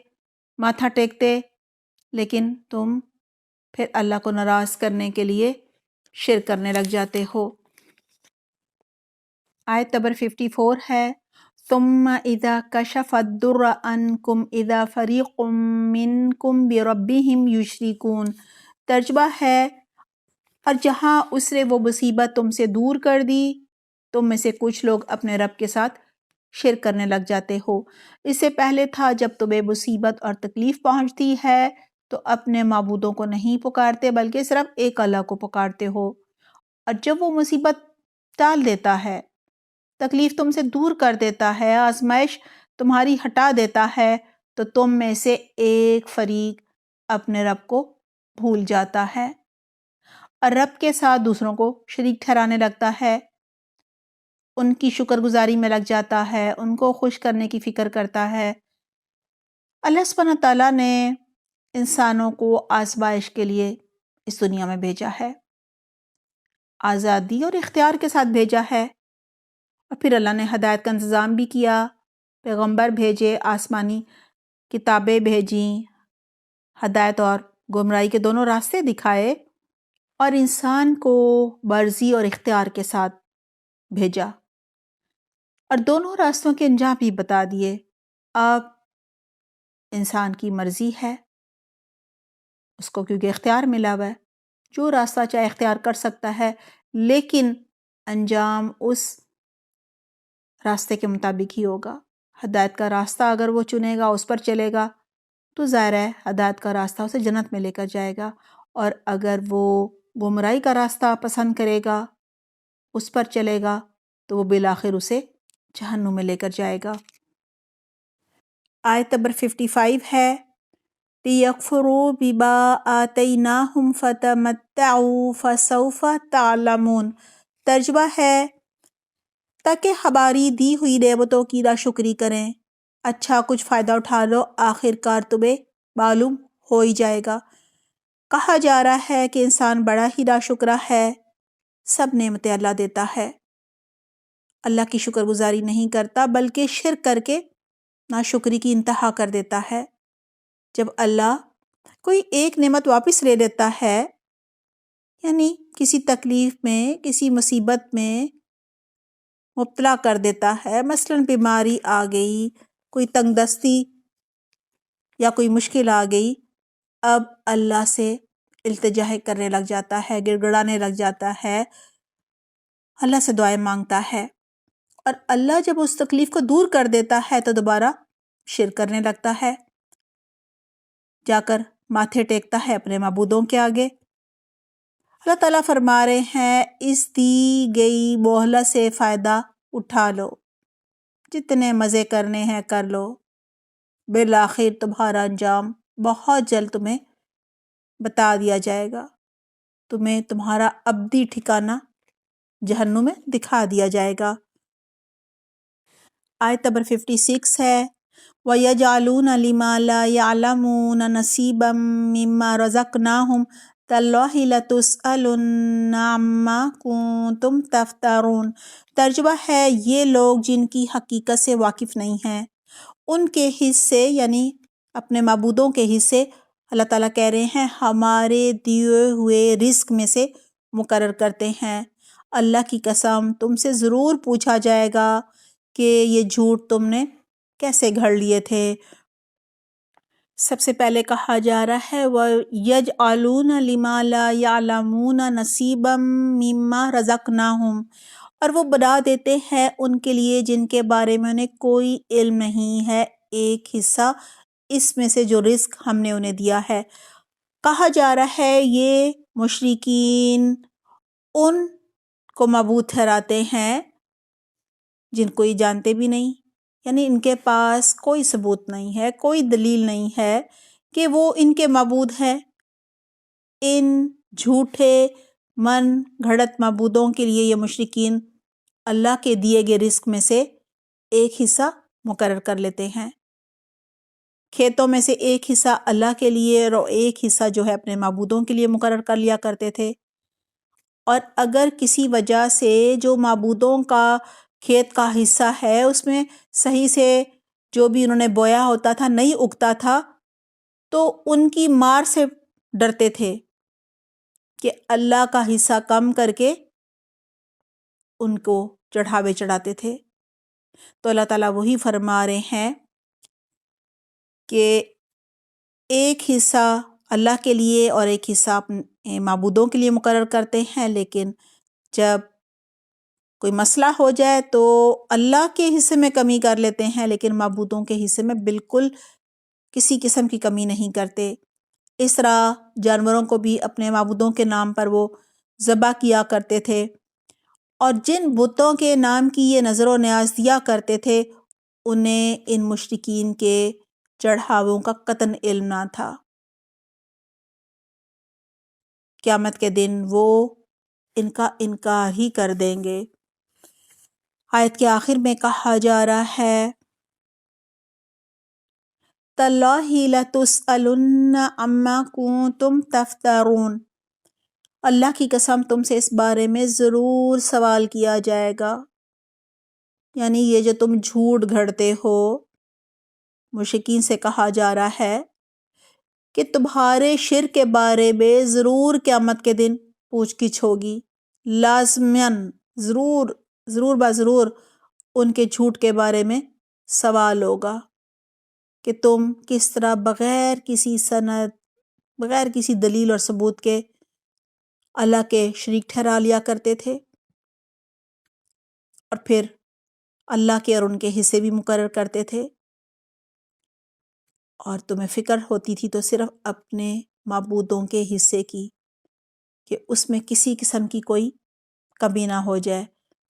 ماتھا ٹیکتے، لیکن تم پھر اللہ کو ناراض کرنے کے لیے شرک کرنے لگ جاتے ہو. آیت نمبر 54 ہے، ثم اذا کشف الضر عنکم اذا فریق منکم بربہم یشرکون. ترجمہ ہے، اور جہاں اس نے وہ مصیبت تم سے دور کر دی، تم میں سے کچھ لوگ اپنے رب کے ساتھ شرک کرنے لگ جاتے ہو. اس سے پہلے تھا جب تمہیں مصیبت اور تکلیف پہنچتی ہے تو اپنے معبودوں کو نہیں پکارتے بلکہ صرف ایک اللہ کو پکارتے ہو، اور جب وہ مصیبت ٹال دیتا ہے، تکلیف تم سے دور کر دیتا ہے، آزمائش تمہاری ہٹا دیتا ہے، تو تم میں سے ایک فریق اپنے رب کو بھول جاتا ہے اور رب کے ساتھ دوسروں کو شریک ٹھہرانے لگتا ہے، ان کی شکر گزاری میں لگ جاتا ہے، ان کو خوش کرنے کی فکر کرتا ہے. اللہ سبحانہ تعالیٰ نے انسانوں کو آزمائش کے لیے اس دنیا میں بھیجا ہے، آزادی اور اختیار کے ساتھ بھیجا ہے، اور پھر اللہ نے ہدایت کا انتظام بھی کیا، پیغمبر بھیجے، آسمانی کتابیں بھیجیں، ہدایت اور گمراہی کے دونوں راستے دکھائے، اور انسان کو مرضی اور اختیار کے ساتھ بھیجا، اور دونوں راستوں کے انجام بھی بتا دیے. اب انسان کی مرضی ہے، اس کو کیونکہ اختیار ملا ہوا ہے، جو راستہ چاہے اختیار کر سکتا ہے، لیکن انجام اس راستے کے مطابق ہی ہوگا. ہدایت کا راستہ اگر وہ چنے گا، اس پر چلے گا، تو ظاہر ہے ہدایت کا راستہ اسے جنت میں لے کر جائے گا، اور اگر وہ گمراہی کا راستہ پسند کرے گا، اس پر چلے گا، تو وہ بالآخر اسے جہنم میں لے کر جائے گا. آیت نمبر 55 ہے، لِيَكْفُرُوا بِمَا آتَيْنَاهُمْ فَتَمَتَّعُوا فَسَوْفَ تَعْلَمُونَ. ترجمہ ہے، تاکہ ہماری دی ہوئی نعمتوں کی ناشکری کریں، اچھا کچھ فائدہ اٹھا لو، آخر کار تمہیں معلوم ہو ہی جائے گا. کہا جا رہا ہے کہ انسان بڑا ہی ناشکرا ہے، سب نعمتیں اللہ دیتا ہے، اللہ کی شکر گزاری نہیں کرتا بلکہ شرک کر کے ناشکری کی انتہا کر دیتا ہے. جب اللہ کوئی ایک نعمت واپس لے لیتا ہے، یعنی کسی تکلیف میں، کسی مصیبت میں مبتلا کر دیتا ہے، مثلا بیماری آ گئی، کوئی تنگ دستی یا کوئی مشکل آ گئی، اب اللہ سے التجا کرنے لگ جاتا ہے، گڑ گڑانے لگ جاتا ہے، اللہ سے دعائیں مانگتا ہے، اور اللہ جب اس تکلیف کو دور کر دیتا ہے تو دوبارہ شرک کرنے لگتا ہے، جا کر ماتھے ٹیکتا ہے اپنے معبودوں کے آگے. اللہ تعالیٰ فرما رہے ہیں، اس دی گئی مہلت سے فائدہ اٹھا لو، جتنے مزے کرنے ہیں کر لو، بالآخر تمہارا انجام بہت جلد تمہیں بتا دیا جائے گا، تمہیں تمہارا ابدی ٹھکانہ جہنم میں دکھا دیا جائے گا۔ آیت نمبر 56 ہے وَيَجْعَلُونَ لِمَا لَا يَعْلَمُونَ نَصِيبًا مِّمَّا رَزَقْنَاهُمْ تَاللَّهِ لَتُسْأَلُنَّ عَمَّا كُنتُمْ تَفْتَرُونَ۔ ترجمہ ہے یہ لوگ جن کی حقیقت سے واقف نہیں ہیں، ان کے حصے یعنی اپنے معبودوں کے حصے اللہ تعالیٰ کہہ رہے ہیں ہمارے دیے ہوئے رزق میں سے مقرر کرتے ہیں۔ اللہ کی قسم تم سے ضرور پوچھا جائے گا کہ یہ جھوٹ تم نے کیسے گھڑ لیے تھے۔ سب سے پہلے کہا جا رہا ہے وَيَجْعَلُونَ لِمَا لَا يَعْلَمُونَ نَصِيبًا مِّمَّا رَزَقْنَاهُمْ، اور وہ بنا دیتے ہیں ان کے لیے جن کے بارے میں انہیں کوئی علم نہیں ہے ایک حصہ اس میں سے جو رزق ہم نے انہیں دیا ہے۔ کہا جا رہا ہے یہ مشرکین ان کو معبود ٹھہراتے ہیں جن کو یہ جانتے بھی نہیں، یعنی ان کے پاس کوئی ثبوت نہیں ہے، کوئی دلیل نہیں ہے کہ وہ ان کے معبود ہیں۔ ان جھوٹے من گھڑت معبودوں کے لیے یہ مشرکین اللہ کے دیے گئے رزق میں سے ایک حصہ مقرر کر لیتے ہیں۔ کھیتوں میں سے ایک حصہ اللہ کے لیے اور ایک حصہ جو ہے اپنے معبودوں کے لیے مقرر کر لیا کرتے تھے، اور اگر کسی وجہ سے جو معبودوں کا کھیت کا حصہ ہے اس میں صحیح سے جو بھی انہوں نے بویا ہوتا تھا نہیں اگتا تھا تو ان کی مار سے ڈرتے تھے کہ اللہ کا حصہ کم کر کے ان کو چڑھاوے چڑھاتے تھے۔ تو اللہ تعالیٰ وہی فرما رہے ہیں کہ ایک حصہ اللہ کے لیے اور ایک حصہ اپنے معبودوں کے لیے مقرر کرتے ہیں، لیکن جب کوئی مسئلہ ہو جائے تو اللہ کے حصے میں کمی کر لیتے ہیں لیکن معبودوں کے حصے میں بالکل کسی قسم کی کمی نہیں کرتے۔ اس طرح جانوروں کو بھی اپنے معبودوں کے نام پر وہ ذبح کیا کرتے تھے، اور جن بتوں کے نام کی یہ نظر و نیاز دیا کرتے تھے انہیں ان مشرکین کے چڑھاووں کا قطعاً علم نہ تھا۔ قیامت کے دن وہ ان کا انکار ہی کر دیں گے۔ آیت کے آخر میں کہا جا رہا ہے تَاللَّهِ لَتُسْأَلُنَّ عَمَّا كُنتُمْ تَفْتَرُونَ، اللہ کی قسم تم سے اس بارے میں ضرور سوال کیا جائے گا، یعنی یہ جو تم جھوٹ گھڑتے ہو۔ مشرکین سے کہا جا رہا ہے کہ تمہارے شرک کے بارے میں ضرور قیامت کے دن پوچھ گچھ ہوگی، لازماً ضرور بضرور ان کے جھوٹ کے بارے میں سوال ہوگا کہ تم کس طرح بغیر کسی سند، بغیر کسی دلیل اور ثبوت کے اللہ کے شریک ٹھہرا لیا کرتے تھے، اور پھر اللہ کے اور ان کے حصے بھی مقرر کرتے تھے، اور تمہیں فکر ہوتی تھی تو صرف اپنے معبودوں کے حصے کی کہ اس میں کسی قسم کی کوئی کمی نہ ہو جائے،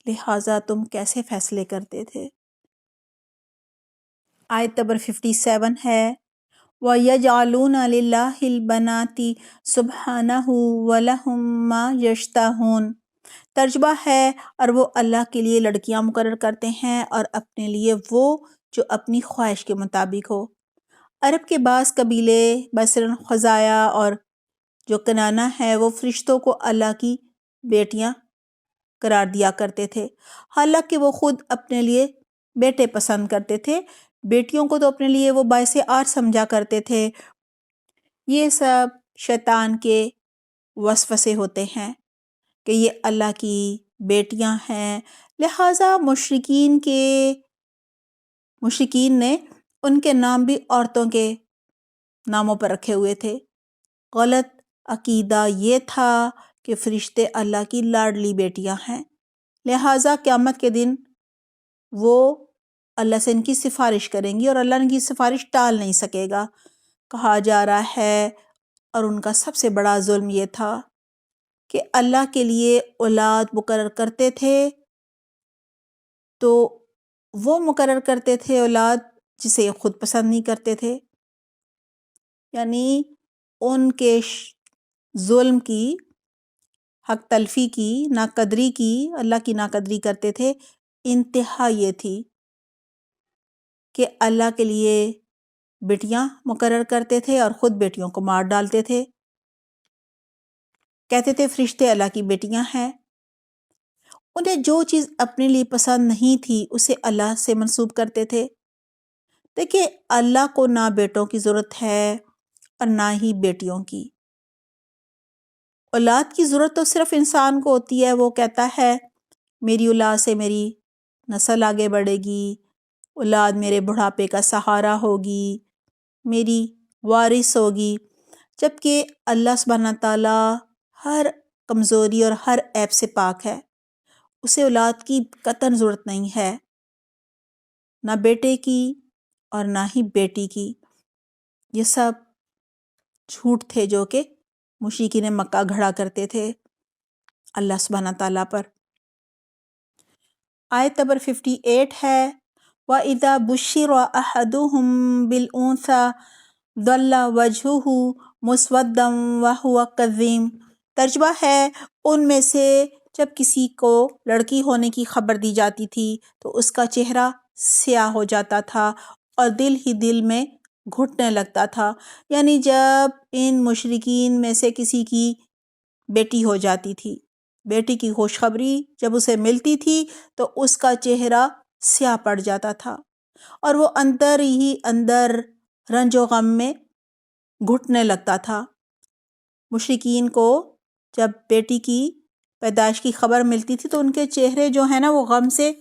لہٰذا تم کیسے فیصلے کرتے تھے۔ آیت نمبر 57 ہے وَيَجْعَلُونَ لِلَّهِ الْبَنَاتِ سُبْحَانَهُ وَلَهُم مَّا يَشْتَهُونَ۔ ترجمہ ہے اور وہ اللہ کے لیے لڑکیاں مقرر کرتے ہیں اور اپنے لیے وہ جو اپنی خواہش کے مطابق ہو۔ عرب کے بعض قبیلے مثلاً خزاعہ اور جو کنانہ ہے وہ فرشتوں کو اللہ کی بیٹیاں قرار دیا کرتے تھے، حالانکہ وہ خود اپنے لیے بیٹے پسند کرتے تھے، بیٹیوں کو تو اپنے لیے وہ باعث عار سمجھا کرتے تھے۔ یہ سب شیطان کے وسوسے ہوتے ہیں کہ یہ اللہ کی بیٹیاں ہیں، لہٰذا مشرکین نے ان کے نام بھی عورتوں کے ناموں پر رکھے ہوئے تھے۔ غلط عقیدہ یہ تھا کہ فرشتے اللہ کی لاڈلی بیٹیاں ہیں، لہٰذا قیامت کے دن وہ اللہ سے ان کی سفارش کریں گی اور اللہ ان کی سفارش ٹال نہیں سکے گا۔ کہا جا رہا ہے اور ان کا سب سے بڑا ظلم یہ تھا کہ اللہ کے لیے اولاد مقرر کرتے تھے تو وہ مقرر کرتے تھے اولاد جسے خود پسند نہیں کرتے تھے، یعنی ان کے ظلم کی حق تلفی کی، ناقدری کی، اللہ کی ناقدری کرتے تھے، انتہا یہ تھی کہ اللہ کے لیے بیٹیاں مقرر کرتے تھے اور خود بیٹیوں کو مار ڈالتے تھے. کہتے تھے فرشتے اللہ کی بیٹیاں ہیں. انہیں جو چیز اپنے لیے پسند نہیں تھی اسے اللہ سے منسوب کرتے تھے. دیکھیں اللہ کو نہ بیٹوں کی ضرورت ہے اور نہ ہی بیٹیوں کی. اولاد کی ضرورت تو صرف انسان کو ہوتی ہے. وہ کہتا ہے میری اولاد سے میری نسل آگے بڑھے گی، اولاد میرے بڑھاپے کا سہارا ہوگی، میری وارث ہوگی. جبکہ اللہ سبحانہ تعالیٰ ہر کمزوری اور ہر عیب سے پاک ہے. اسے اولاد کی قطعاً ضرورت نہیں ہے، نہ بیٹے کی اور نہ ہی بیٹی کی. یہ سب جھوٹ تھے جو کہ مشرکین مکہ گھڑا کرتے تھے اللہ سبحانہ تعالیٰ پر. آیت نمبر 58 ہے وَإِذَا بُشِّرَ أَحَدُهُم بِالْأُنثَىٰ ظَلَّ وَجْهُهُ مُسْوَدًّا وَهُوَ كَظِيمٌ. ترجمہ ہے ان میں سے جب کسی کو لڑکی ہونے کی خبر دی جاتی تھی تو اس کا چہرہ سیاہ ہو جاتا تھا اور دل ہی دل میں گھٹنے لگتا تھا. یعنی جب ان مشرکین میں سے کسی کی بیٹی ہو جاتی تھی، بیٹی کی خوشخبری جب اسے ملتی تھی تو اس کا چہرہ سیاہ پڑ جاتا تھا اور وہ اندر ہی اندر رنج و غم میں گھٹنے لگتا تھا. مشرکین کو جب بیٹی کی پیدائش کی خبر ملتی تھی تو ان کے چہرے جو ہیں نا وہ غم سے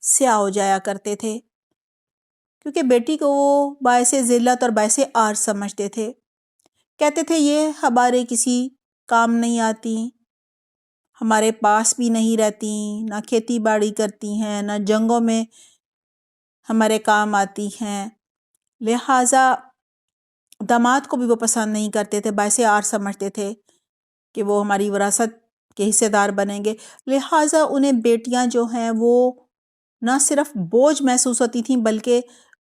سیاہ ہو جایا کرتے تھے، کیونکہ بیٹی کو وہ باعث ذلت اور باعث عار سمجھتے تھے. کہتے تھے یہ ہمارے کسی کام نہیں آتی، ہمارے پاس بھی نہیں رہتی، نہ کھیتی باڑی کرتی ہیں، نہ جنگوں میں ہمارے کام آتی ہیں. لہٰذا داماد کو بھی وہ پسند نہیں کرتے تھے، باعث عار سمجھتے تھے کہ وہ ہماری وراثت کے حصے دار بنیں گے. لہٰذا انہیں بیٹیاں جو ہیں وہ نہ صرف بوجھ محسوس ہوتی تھیں بلکہ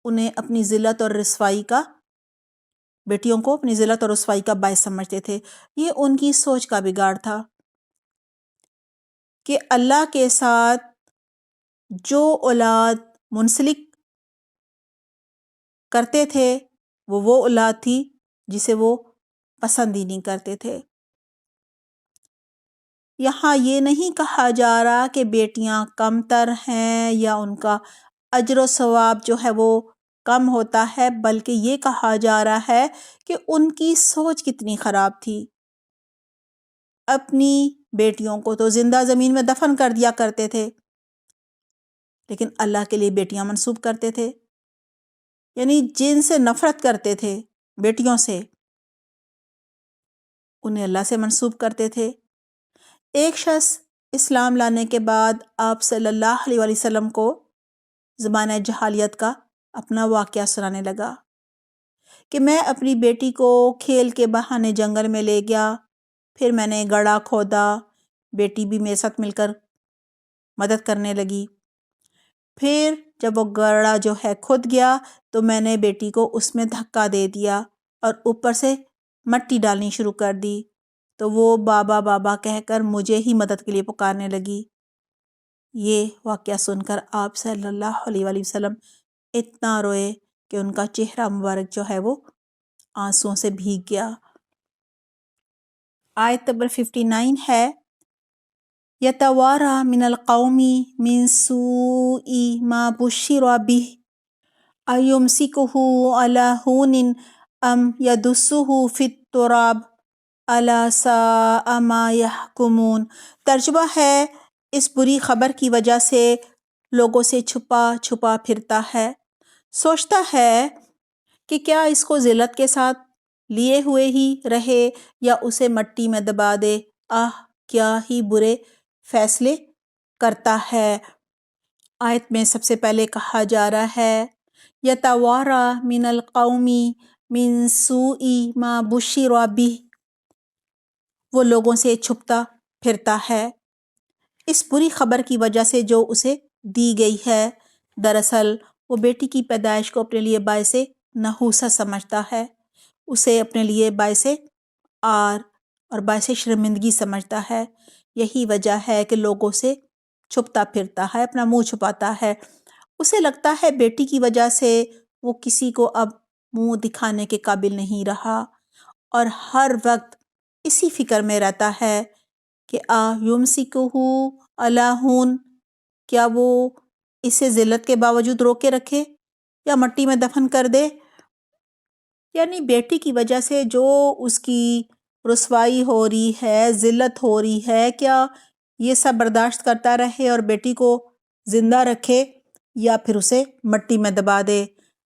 انہیں اپنی ذلت اور رسوائی کا، بیٹیوں کو اپنی ذلت اور رسوائی کا باعث سمجھتے تھے. یہ ان کی سوچ کا بگاڑ تھا کہ اللہ کے ساتھ جو اولاد منسلک کرتے تھے وہ اولاد تھی جسے وہ پسند ہی نہیں کرتے تھے. یہاں یہ نہیں کہا جا رہا کہ بیٹیاں کم تر ہیں یا ان کا اجر و ثواب جو ہے وہ کم ہوتا ہے، بلکہ یہ کہا جا رہا ہے کہ ان کی سوچ کتنی خراب تھی. اپنی بیٹیوں کو تو زندہ زمین میں دفن کر دیا کرتے تھے لیکن اللہ کے لیے بیٹیاں منسوب کرتے تھے. یعنی جن سے نفرت کرتے تھے بیٹیوں سے، انہیں اللہ سے منسوب کرتے تھے. ایک شخص اسلام لانے کے بعد آپ صلی اللہ علیہ وآلہ وسلم کو زمانہ جہالیت کا اپنا واقعہ سنانے لگا کہ میں اپنی بیٹی کو کھیل کے بہانے جنگل میں لے گیا، پھر میں نے گڑھا کھودا، بیٹی بھی میرے ساتھ مل کر مدد کرنے لگی. پھر جب وہ گڑھا جو ہے کھد گیا تو میں نے بیٹی کو اس میں دھکا دے دیا اور اوپر سے مٹی ڈالنی شروع کر دی تو وہ بابا بابا کہہ کر مجھے ہی مدد کے لیے پکارنے لگی. یہ واقعہ سن کر آپ صلی اللہ علیہ وآلہ وسلم اتنا روئے کہ ان کا چہرہ مبارک جو ہے وہ آنسوؤں سے بھیگ گیا. آیت نمبر 59 ہے یتوارا من القوم من سوء ما بشر به ایمسکہ علی ہون ام یدسہ فی التراب الا ساء ما یحکمون. ترجمہ ہے اس بری خبر کی وجہ سے لوگوں سے چھپا چھپا پھرتا ہے، سوچتا ہے کہ کیا اس کو ذلت کے ساتھ لیے ہوئے ہی رہے یا اسے مٹی میں دبا دے. کیا ہی برے فیصلے کرتا ہے. آیت میں سب سے پہلے کہا جا رہا ہے یتوارا من القوم من سوء ما بشر بہ، وہ لوگوں سے چھپتا پھرتا ہے اس بری خبر کی وجہ سے جو اسے دی گئی ہے. دراصل وہ بیٹی کی پیدائش کو اپنے لیے باعث نحوست سمجھتا ہے، اسے اپنے لیے باعث عار اور باعث شرمندگی سمجھتا ہے۔ یہی وجہ ہے کہ لوگوں سے چھپتا پھرتا ہے، اپنا منہ چھپاتا ہے۔ اسے لگتا ہے بیٹی کی وجہ سے وہ کسی کو اب منہ دکھانے کے قابل نہیں رہا، اور ہر وقت اسی فکر میں رہتا ہے کہ یمسکہ علی ہون، کیا وہ اسے ذلت کے باوجود روکے رکھے یا مٹی میں دفن کر دے۔ یعنی بیٹی کی وجہ سے جو اس کی رسوائی ہو رہی ہے، ذلت ہو رہی ہے، کیا یہ سب برداشت کرتا رہے اور بیٹی کو زندہ رکھے یا پھر اسے مٹی میں دبا دے۔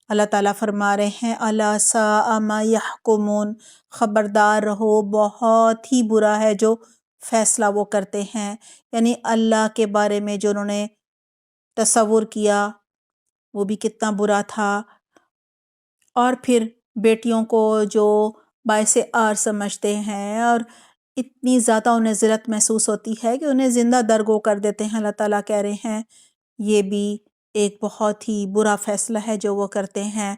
اللہ تعالیٰ فرما رہے ہیں الا ساء ما یحکمون، خبردار رہو، بہت ہی برا ہے جو فیصلہ وہ کرتے ہیں۔ یعنی اللہ کے بارے میں جو انہوں نے تصور کیا وہ بھی کتنا برا تھا، اور پھر بیٹیوں کو جو باعث آر سمجھتے ہیں اور اتنی زیادہ انہیں ذلت محسوس ہوتی ہے کہ انہیں زندہ درگو کر دیتے ہیں۔ اللہ تعالیٰ کہہ رہے ہیں یہ بھی ایک بہت ہی برا فیصلہ ہے جو وہ کرتے ہیں،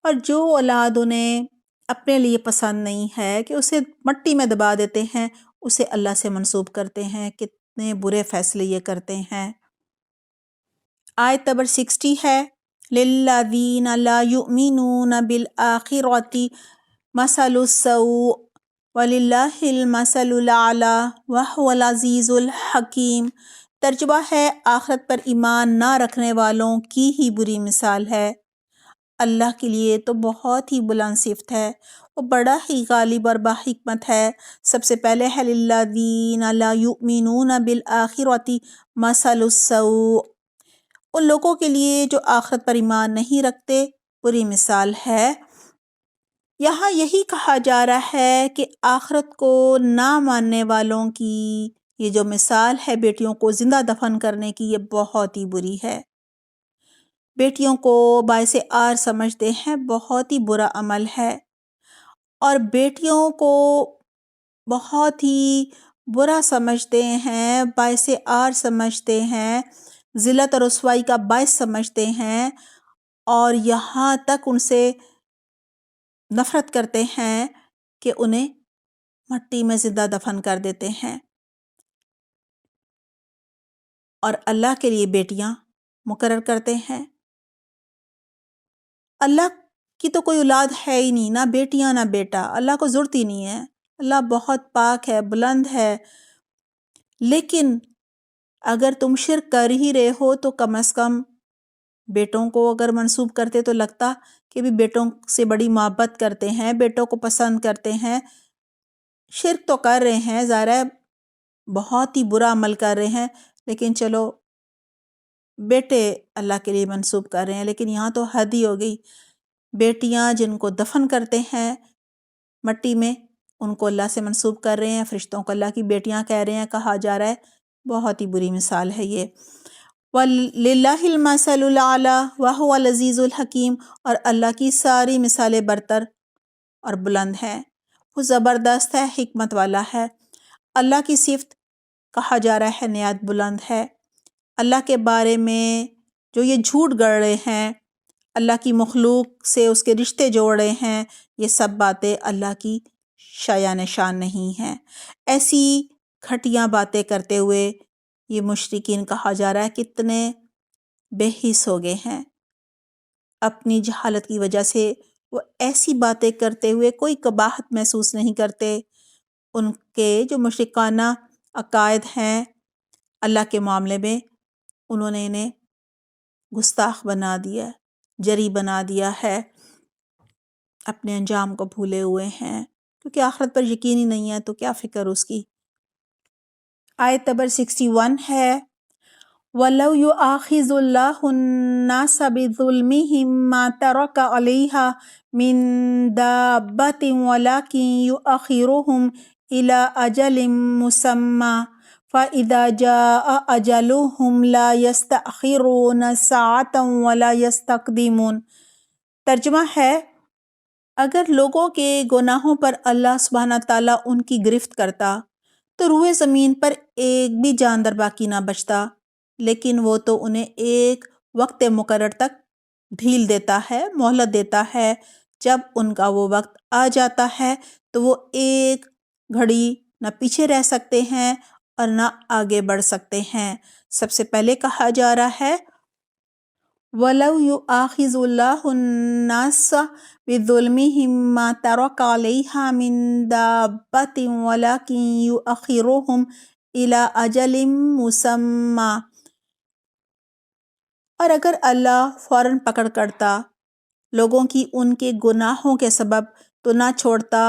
اور جو اولاد انہیں اپنے لیے پسند نہیں ہے کہ اسے مٹی میں دبا دیتے ہیں، اسے اللہ سے منسوب کرتے ہیں۔ کتنے برے فیصلے یہ کرتے ہیں۔ آیت نمبر 60 ہے للذین لا یؤمنون بالآخرۃ مثل السوء وللہ المثل الاعلی وہو العزیز الحکیم۔ ترجمہ ہے آخرت پر ایمان نہ رکھنے والوں کی ہی بری مثال ہے، اللہ کے لیے تو بہت ہی بلند صفت ہے، وہ بڑا ہی غالب اور باحکمت ہے۔ سب سے پہلے ہے للذین لا یؤمنون بالآخرۃ مثل السوء، ان لوگوں کے لیے جو آخرت پر ایمان نہیں رکھتے بری مثال ہے۔ یہاں یہی کہا جا رہا ہے کہ آخرت کو نہ ماننے والوں کی یہ جو مثال ہے بیٹیوں کو زندہ دفن کرنے کی، یہ بہت ہی بری ہے۔ بیٹیوں کو باعث آر سمجھتے ہیں، بہت ہی برا عمل ہے، اور بیٹیوں کو بہت ہی برا سمجھتے ہیں، باعث آر سمجھتے ہیں، ذلت اور رسوائی کا باعث سمجھتے ہیں، اور یہاں تک ان سے نفرت کرتے ہیں کہ انہیں مٹی میں زندہ دفن کر دیتے ہیں، اور اللہ کے لیے بیٹیاں مقرر کرتے ہیں۔ اللہ کی تو کوئی اولاد ہے ہی نہیں، نہ بیٹیاں نہ بیٹا، اللہ کو ضرورت ہی نہیں ہے، اللہ بہت پاک ہے، بلند ہے۔ لیکن اگر تم شرک کر ہی رہے ہو تو کم از کم بیٹوں کو اگر منسوب کرتے تو لگتا کہ بھی بیٹوں سے بڑی محبت کرتے ہیں، بیٹوں کو پسند کرتے ہیں۔ شرک تو کر رہے ہیں، ظاہر ہے بہت ہی برا عمل کر رہے ہیں، لیکن چلو بیٹے اللہ کے لیے منسوب کر رہے ہیں۔ لیکن یہاں تو حد ہی ہو گئی، بیٹیاں جن کو دفن کرتے ہیں مٹی میں ان کو اللہ سے منسوب کر رہے ہیں، فرشتوں کو اللہ کی بیٹیاں کہہ رہے ہیں، کہا جا رہا ہے بہت ہی بری مثال ہے یہ۔ وَلِلَّهِ الْمَثَلُ الْأَعْلَى وَهُوَ الْعَزِيزُ الْحَكِيمُ، اور اللہ کی ساری مثالیں برتر اور بلند ہیں، وہ زبردست ہے، حکمت والا ہے۔ اللہ کی صفت کہا جا رہا ہے نہایت بلند ہے۔ اللہ کے بارے میں جو یہ جھوٹ گڑھ رہے ہیں، اللہ کی مخلوق سے اس کے رشتے جوڑ رہے ہیں، یہ سب باتیں اللہ کی شایان شان نہیں ہیں۔ ایسی گھٹیا باتیں کرتے ہوئے یہ مشرکین کہا جا رہا ہے کتنے بے حس ہو گئے ہیں، اپنی جہالت کی وجہ سے وہ ایسی باتیں کرتے ہوئے کوئی قباحت محسوس نہیں کرتے۔ ان کے جو مشرکانہ عقائد ہیں اللہ کے معاملے میں، انہوں نے انہیں گستاخ بنا دیا، جری بنا دیا ہے، اپنے انجام کو بھولے ہوئے ہیں، کیونکہ آخرت پر یقین ہی نہیں ہے تو کیا فکر اس کی۔ آیت نمبر 61 ہے وَلَوْ يُؤَاخِذُ اللَّهُ النَّاسَ بِظُلْمِهِمْ مَا تَرَكَ عَلَيْهَا مِن دَابَّةٍ وَلَكِنْ يُؤَخِّرُهُمْ إِلَىٰ أَجَلٍ مُّسَمًّى فَإِذَا جَاءَ أَجَلُهُمْ لَا يَسْتَأْخِرُونَ سَاعَةً وَلَا يَسْتَقْدِمُونَ۔ ترجمہ ہے اگر لوگوں کے گناہوں پر اللہ سبحانہ تعالیٰ ان کی گرفت کرتا تو روئے زمین پر ایک بھی جاندار باقی نہ بچتا، لیکن وہ تو انہیں ایک وقت مقرر تک ڈھیل دیتا ہے، مہلت دیتا ہے۔ جب ان کا وہ وقت آ جاتا ہے تو وہ ایک گھڑی نہ پیچھے رہ سکتے ہیں اور نہ آگے بڑھ سکتے ہیں۔ سب سے پہلے کہا جا رہا ہے وَلَوْ يُؤَاخِذُ اللَّهُ النَّاسَ بِظُلْمِهِمْ مَا تَرَكَ عَلَيْهَا مِن دَابَّةٍ وَلَكِن يُؤَخِّرُهُمْ إِلَىٰ أَجَلٍ مُّسَمًّى۔ اور اگر اللہ فوراً پکڑ کرتا لوگوں کی ان کے گناہوں کے سبب تو نہ چھوڑتا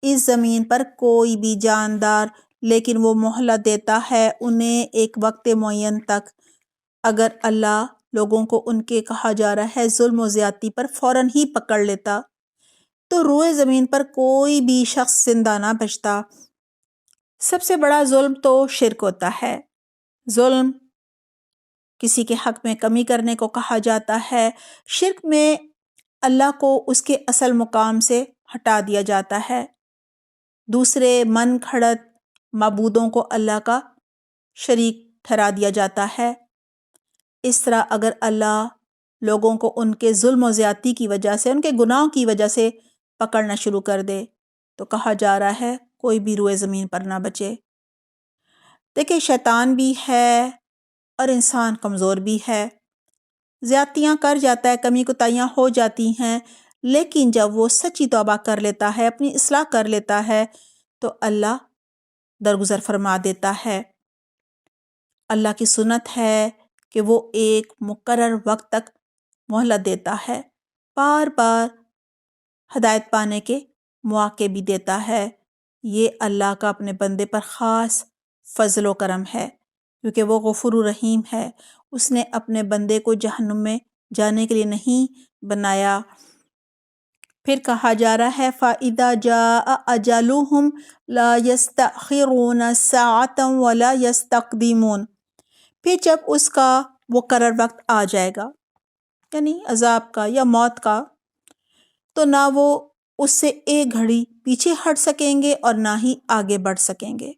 اس زمین پر کوئی بھی جاندار، لیکن وہ مہلت دیتا ہے انہیں ایک وقت معین تک۔ اگر اللہ لوگوں کو ان کے کہا جا رہا ہے ظلم و زیادتی پر فوراً ہی پکڑ لیتا تو روئے زمین پر کوئی بھی شخص زندہ نہ بچتا۔ سب سے بڑا ظلم تو شرک ہوتا ہے۔ ظلم کسی کے حق میں کمی کرنے کو کہا جاتا ہے۔ شرک میں اللہ کو اس کے اصل مقام سے ہٹا دیا جاتا ہے، دوسرے من گھڑت معبودوں کو اللہ کا شریک ٹھہرا دیا جاتا ہے۔ اس طرح اگر اللہ لوگوں کو ان کے ظلم و زیادتی کی وجہ سے، ان کے گناہوں کی وجہ سے پکڑنا شروع کر دے تو کہا جا رہا ہے کوئی بھی روئے زمین پر نہ بچے۔ دیکھیں شیطان بھی ہے اور انسان کمزور بھی ہے، زیادتیاں کر جاتا ہے، کمی کوتاہیاں ہو جاتی ہیں، لیکن جب وہ سچی توبہ کر لیتا ہے، اپنی اصلاح کر لیتا ہے تو اللہ درگزر فرما دیتا ہے۔ اللہ کی سنت ہے کہ وہ ایک مقرر وقت تک مہلت دیتا ہے، بار بار ہدایت پانے کے مواقع بھی دیتا ہے۔ یہ اللہ کا اپنے بندے پر خاص فضل و کرم ہے، کیونکہ وہ غفور رحیم ہے۔ اس نے اپنے بندے کو جہنم میں جانے کے لیے نہیں بنایا۔ پھر کہا جا رہا ہے فَإِذَا جَاءَ أَجَلُهُمْ لَا يَسْتَأْخِرُونَ سَاعَةً وَلَا يَسْتَقْدِمُونَ۔ پھر جب اس کا مقرر وقت آ جائے گا، یعنی عذاب کا یا موت کا، تو نہ وہ اس سے ایک گھڑی پیچھے ہٹ سکیں گے اور نہ ہی آگے بڑھ سکیں گے۔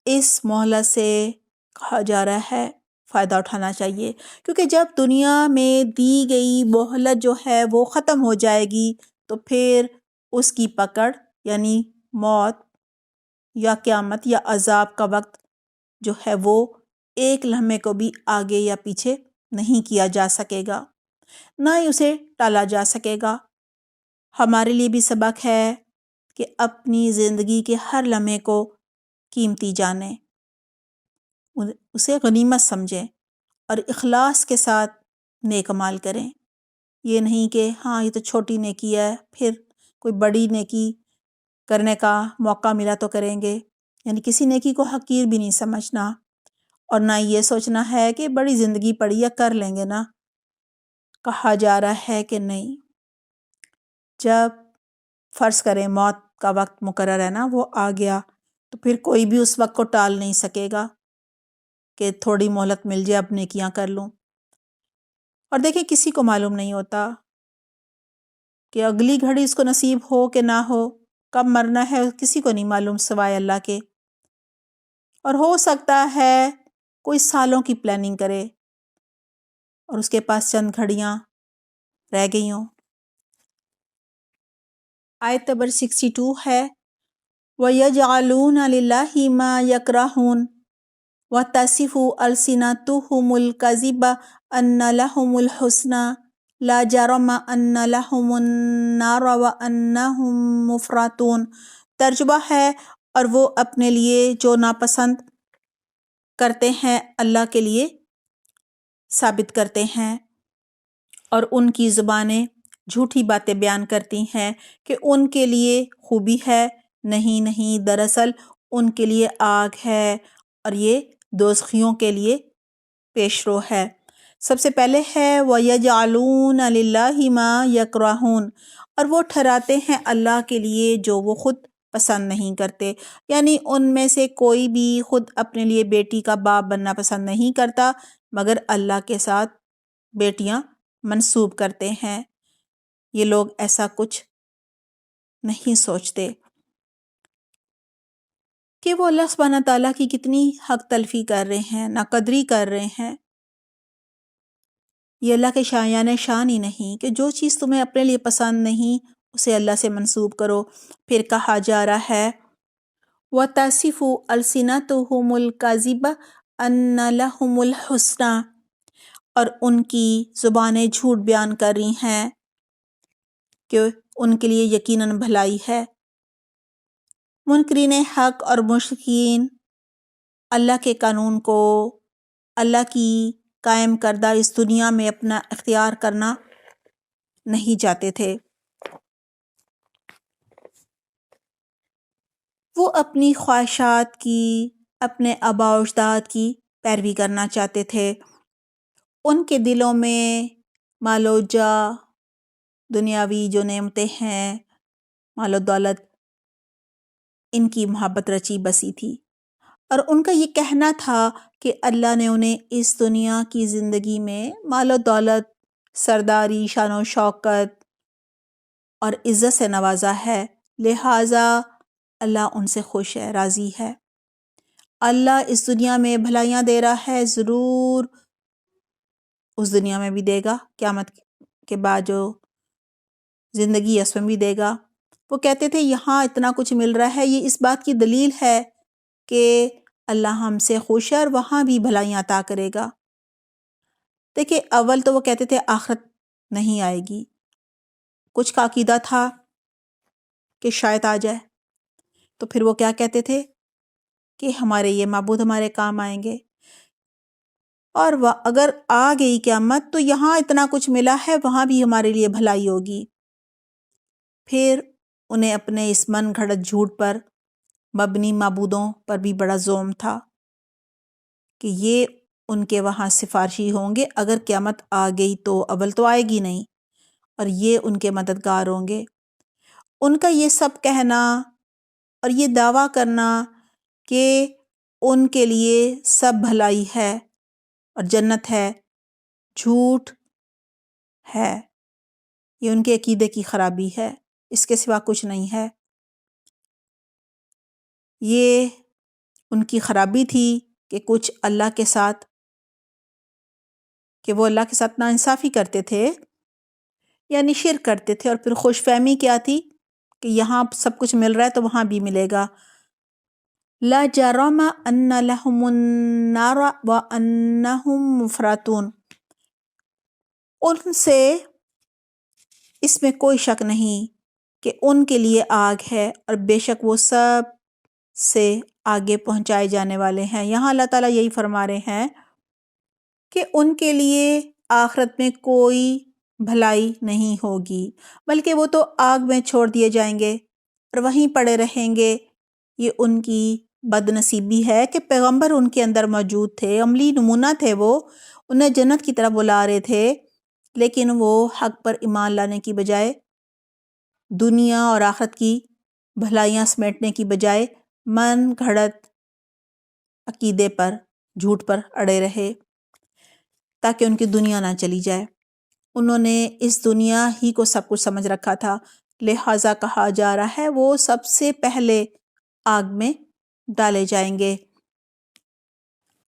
اس مہلت سے کہا جا رہا ہے فائدہ اٹھانا چاہیے، کیونکہ جب دنیا میں دی گئی مہلت جو ہے وہ ختم ہو جائے گی تو پھر اس کی پکڑ یعنی موت یا قیامت یا عذاب کا وقت جو ہے وہ ایک لمحے کو بھی آگے یا پیچھے نہیں کیا جا سکے گا، نہ ہی اسے ٹالا جا سکے گا۔ ہمارے لیے بھی سبق ہے کہ اپنی زندگی کے ہر لمحے کو قیمتی جانیں، اسے غنیمت سمجھیں اور اخلاص کے ساتھ نیک عمال کریں۔ یہ نہیں کہ ہاں یہ تو چھوٹی نیکی ہے، پھر کوئی بڑی نیکی کرنے کا موقع ملا تو کریں گے، یعنی کسی نیکی کو حقیر بھی نہیں سمجھنا، اور نہ یہ سوچنا ہے کہ بڑی زندگی پڑی ہے کر لیں گے نا۔ کہا جا رہا ہے کہ نہیں، جب فرض کریں موت کا وقت مقرر ہے نا وہ آ گیا تو پھر کوئی بھی اس وقت کو ٹال نہیں سکے گا کہ تھوڑی مہلت مل جائے اب نیکیاں کر لوں۔ اور دیکھیں کسی کو معلوم نہیں ہوتا کہ اگلی گھڑی اس کو نصیب ہو کہ نہ ہو، کب مرنا ہے کسی کو نہیں معلوم سوائے اللہ کے۔ اور ہو سکتا ہے کوئی سالوں کی پلاننگ کرے اور اس کے پاس چند گھڑیاں رہ گئی ہوں۔ آیت نمبر 62 ہے وَيَجْعَلُونَ لِلَّهِ مَا يَكْرَهُونَ وَتَصِفُ أَلْسِنَتُهُمُ الْكَذِبَ أَنَّ لَهُمُ الْحُسْنَى لَا جَرَمَ أَنَّ لَهُمُ النَّارَ وَأَنَّهُمْ مُفْرَطُونَ۔ ترجمہ ہے اور وہ اپنے لیے جو ناپسند کرتے ہیں اللہ کے لیے ثابت کرتے ہیں، اور ان کی زبانیں جھوٹی باتیں بیان کرتی ہیں کہ ان کے لیے خوبی ہے، نہیں نہیں، دراصل ان کے لیے آگ ہے اور یہ دوزخیوں کے لیے پیشرو ہے۔ سب سے پہلے ہے وَيَجْعَلُونَ لِلَّهِ مَا يَكْرَهُونَ، اور وہ ٹھہراتے ہیں اللہ کے لیے جو وہ خود پسند نہیں کرتے، یعنی ان میں سے کوئی بھی خود اپنے لیے بیٹی کا باپ بننا پسند نہیں کرتا، مگر اللہ کے ساتھ بیٹیاں منسوب کرتے ہیں۔ یہ لوگ ایسا کچھ نہیں سوچتے کہ وہ اللہ سبحانہ تعالیٰ کی کتنی حق تلفی کر رہے ہیں، ناقدری کر رہے ہیں۔ یہ اللہ کے شایان شان ہی نہیں کہ جو چیز تمہیں اپنے لیے پسند نہیں اسے اللہ سے منسوب کرو۔ پھر کہا جا رہا ہے وَتَصِفُ أَلْسِنَتُهُمُ الْكَذِبَ أَنَّ لَهُمُ الْحُسْنَى، اور ان کی زبانیں جھوٹ بیان کر رہی ہیں کہ ان کے لیے یقیناً بھلائی ہے۔ منکرین حق اور مشرکین اللہ کے قانون کو، اللہ کی قائم کردہ اس دنیا میں اپنا اختیار کرنا نہیں چاہتے تھے۔ وہ اپنی خواہشات کی، اپنے آباء و اجداد کی پیروی کرنا چاہتے تھے۔ ان کے دلوں میں مال و جاہ، دنیاوی جو نعمتیں ہیں، مال و دولت، ان کی محبت رچی بسی تھی، اور ان کا یہ کہنا تھا کہ اللہ نے انہیں اس دنیا کی زندگی میں مال و دولت، سرداری، شان و شوکت اور عزت سے نوازا ہے، لہٰذا اللہ ان سے خوش ہے، راضی ہے۔ اللہ اس دنیا میں بھلائیاں دے رہا ہے، ضرور اس دنیا میں بھی دے گا، قیامت کے بعد جو زندگی ہے اس میں بھی دے گا۔ وہ کہتے تھے یہاں اتنا کچھ مل رہا ہے، یہ اس بات کی دلیل ہے کہ اللہ ہم سے خوش ہے اور وہاں بھی بھلائیاں عطا کرے گا۔ دیکھیں، اول تو وہ کہتے تھے آخرت نہیں آئے گی، کچھ کا عقیدہ تھا کہ شاید آ جائے، تو پھر وہ کیا کہتے تھے کہ ہمارے یہ معبود ہمارے کام آئیں گے، اور اگر آ گئی قیامت تو یہاں اتنا کچھ ملا ہے، وہاں بھی ہمارے لیے بھلائی ہوگی۔ پھر انہیں اپنے اس من گھڑت جھوٹ پر مبنی معبودوں پر بھی بڑا زوم تھا کہ یہ ان کے وہاں سفارشی ہوں گے، اگر قیامت آ گئی تو اول تو آئے گی نہیں، اور یہ ان کے مددگار ہوں گے۔ ان کا یہ سب کہنا اور یہ دعویٰ کرنا کہ ان کے لیے سب بھلائی ہے اور جنت ہے، جھوٹ ہے، یہ ان کے عقیدے کی خرابی ہے، اس کے سوا کچھ نہیں ہے۔ یہ ان کی خرابی تھی کہ کچھ اللہ کے ساتھ، کہ وہ اللہ کے ساتھ ناانصافی کرتے تھے، یعنی شرک کرتے تھے، اور پھر خوش فہمی کیا تھی کہ یہاں سب کچھ مل رہا ہے تو وہاں بھی ملے گا۔ لا جرم ان لهم النار وانهم مفرطون، ان سے اس میں کوئی شک نہیں کہ ان کے لیے آگ ہے، اور بے شک وہ سب سے آگے پہنچائے جانے والے ہیں۔ یہاں اللہ تعالیٰ یہی فرما رہے ہیں کہ ان کے لیے آخرت میں کوئی بھلائی نہیں ہوگی، بلکہ وہ تو آگ میں چھوڑ دیے جائیں گے اور وہیں پڑے رہیں گے۔ یہ ان کی بد نصیبی ہے کہ پیغمبر ان کے اندر موجود تھے، عملی نمونہ تھے، وہ انہیں جنت کی طرف بلا رہے تھے، لیکن وہ حق پر ایمان لانے کی بجائے، دنیا اور آخرت کی بھلائیاں سمیٹنے کی بجائے من گھڑت عقیدے پر، جھوٹ پر اڑے رہے تاکہ ان کی دنیا نہ چلی جائے۔ انہوں نے اس دنیا ہی کو سب کچھ سمجھ رکھا تھا، لہٰذا کہا جا رہا ہے وہ سب سے پہلے آگ میں ڈالے جائیں گے۔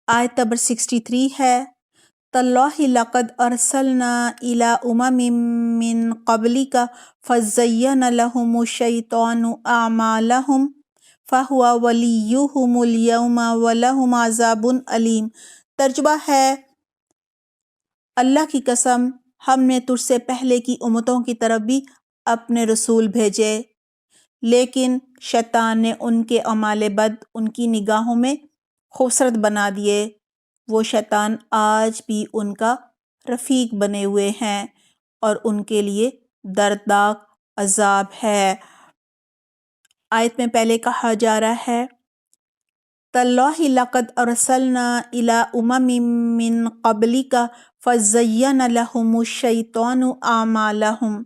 آیت نمبر 63 ہے تاللہ لقد ارسلنا الی امم من قبلک فزین لهم الشیطان اعمالهم فہو ولیہم اليوم ولہم عذاب علیم۔ ترجمہ ہے اللہ کی قسم، ہم نے تجھ سے پہلے کی امتوں کی طرف بھی اپنے رسول بھیجے، لیکن شیطان نے ان کے اعمال بد ان کی نگاہوں میں خوبصورت بنا دیے۔ وہ شیطان آج بھی ان کا رفیق بنے ہوئے ہیں اور ان کے لیے دردناک عذاب ہے۔ آیت میں پہلے کہا جا رہا ہے تاللہ لقد ارسلنا الی امم من قبلک فزین لهم الشیطان اعمالهم۔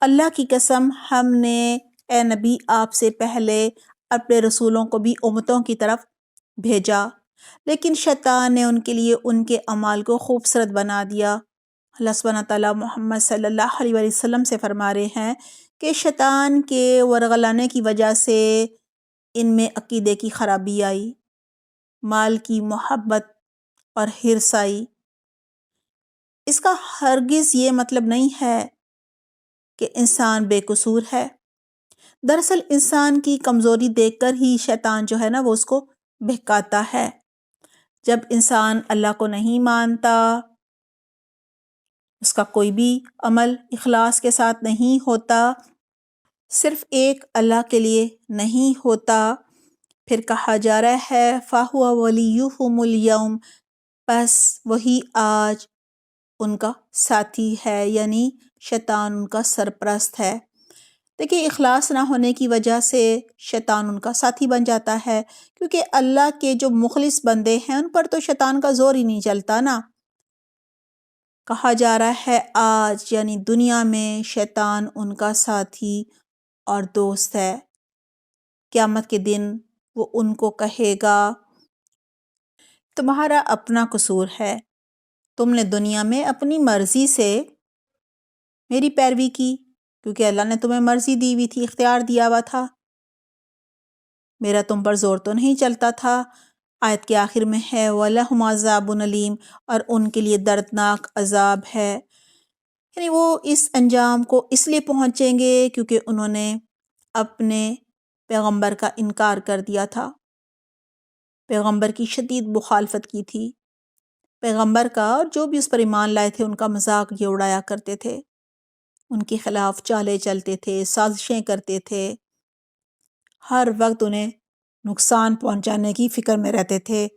اللہ کی قسم، ہم نے اے نبی آپ سے پہلے اپنے رسولوں کو بھی امتوں کی طرف بھیجا، لیکن شیطان نے ان کے لیے ان کے اعمال کو خوبصورت بنا دیا۔ اللہ سبحانہ تعالیٰ محمد صلی اللہ علیہ وسلم سے فرما رہے ہیں کہ شیطان کے ورغلانے کی وجہ سے ان میں عقیدے کی خرابی آئی، مال کی محبت اور حرص آئی۔ اس کا ہرگز یہ مطلب نہیں ہے کہ انسان بے قصور ہے۔ دراصل انسان کی کمزوری دیکھ کر ہی شیطان جو ہے نا وہ اس کو بہکاتا ہے۔ جب انسان اللہ کو نہیں مانتا، اس کا کوئی بھی عمل اخلاص کے ساتھ نہیں ہوتا، صرف ایک اللہ کے لیے نہیں ہوتا، پھر کہا جا رہا ہے فَهُوَ وَلِيُّهُمُ الْيَوْمَ، پس وہی آج ان کا ساتھی ہے، یعنی شیطان ان کا سرپرست ہے۔ دیکھیے اخلاص نہ ہونے کی وجہ سے شیطان ان کا ساتھی بن جاتا ہے، کیونکہ اللہ کے جو مخلص بندے ہیں ان پر تو شیطان کا زور ہی نہیں چلتا نا۔ کہا جا رہا ہے آج یعنی دنیا میں شیطان ان کا ساتھی اور دوست ہے۔ قیامت کے دن وہ ان کو کہے گا تمہارا اپنا قصور ہے، تم نے دنیا میں اپنی مرضی سے میری پیروی کی، کیونکہ اللہ نے تمہیں مرضی دی ہوئی تھی، اختیار دیا ہوا تھا، میرا تم پر زور تو نہیں چلتا تھا۔ آیت کے آخر میں ہے وَلَهُمْ عَذَابٌ أَلِيمٌ، اور ان کے لیے دردناک عذاب ہے، یعنی وہ اس انجام کو اس لیے پہنچیں گے کیونکہ انہوں نے اپنے پیغمبر کا انکار کر دیا تھا، پیغمبر کی شدید مخالفت کی تھی، پیغمبر کا اور جو بھی اس پر ایمان لائے تھے ان کا مذاق یہ اڑایا کرتے تھے، ان کے خلاف چالیں چلتے تھے، سازشیں کرتے تھے، ہر وقت انہیں نقصان پہنچانے کی فکر میں رہتے تھے،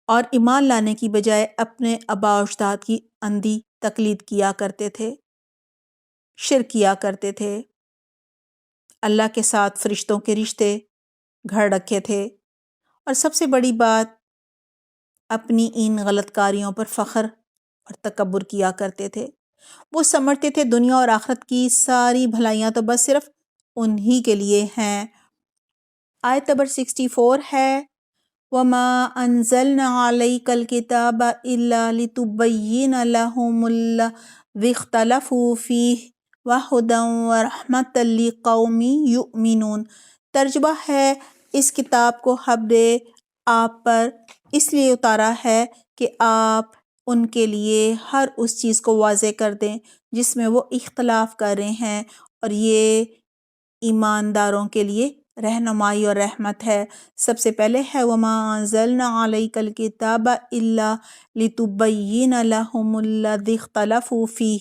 اور ایمان لانے کی بجائے اپنے آباء و اجداد کی اندھی تقلید کیا کرتے تھے، شرک کیا کرتے تھے، اللہ کے ساتھ فرشتوں کے رشتے گھڑ رکھے تھے، اور سب سے بڑی بات اپنی ان غلط کاریوں پر فخر اور تکبر کیا کرتے تھے۔ وہ سمجھتے تھے دنیا اور آخرت کی ساری بھلائیاں تو بس صرف انہی کے لیے ہیں۔ آیت نمبر 64 ہے وَمَا أَنزَلْنَا عَلَيْكَ الْكِتَابَ إِلَّا لِتُبَيِّنَ لَهُمُ الَّذِي اخْتَلَفُوا فِيهِ وَهُدًى وَرَحْمَةً لِقَوْمٍ يُؤْمِنُونَ۔ ترجمہ ہے اس کتاب کو ہم نے آپ پر اس لیے اتارا ہے کہ آپ ان کے لیے ہر اس چیز کو واضح کر دیں جس میں وہ اختلاف کر رہے ہیں، اور یہ ایمانداروں کے لیے رہنمائی اور رحمت ہے۔ سب سے پہلے ہے وَمَا أَنزَلْنَا عَلَيْكَ الْكِتَابَ إِلَّا لِتُبَيِّنَ لَهُمُ الَّذِي اخْتَلَفُوا فِيهِ،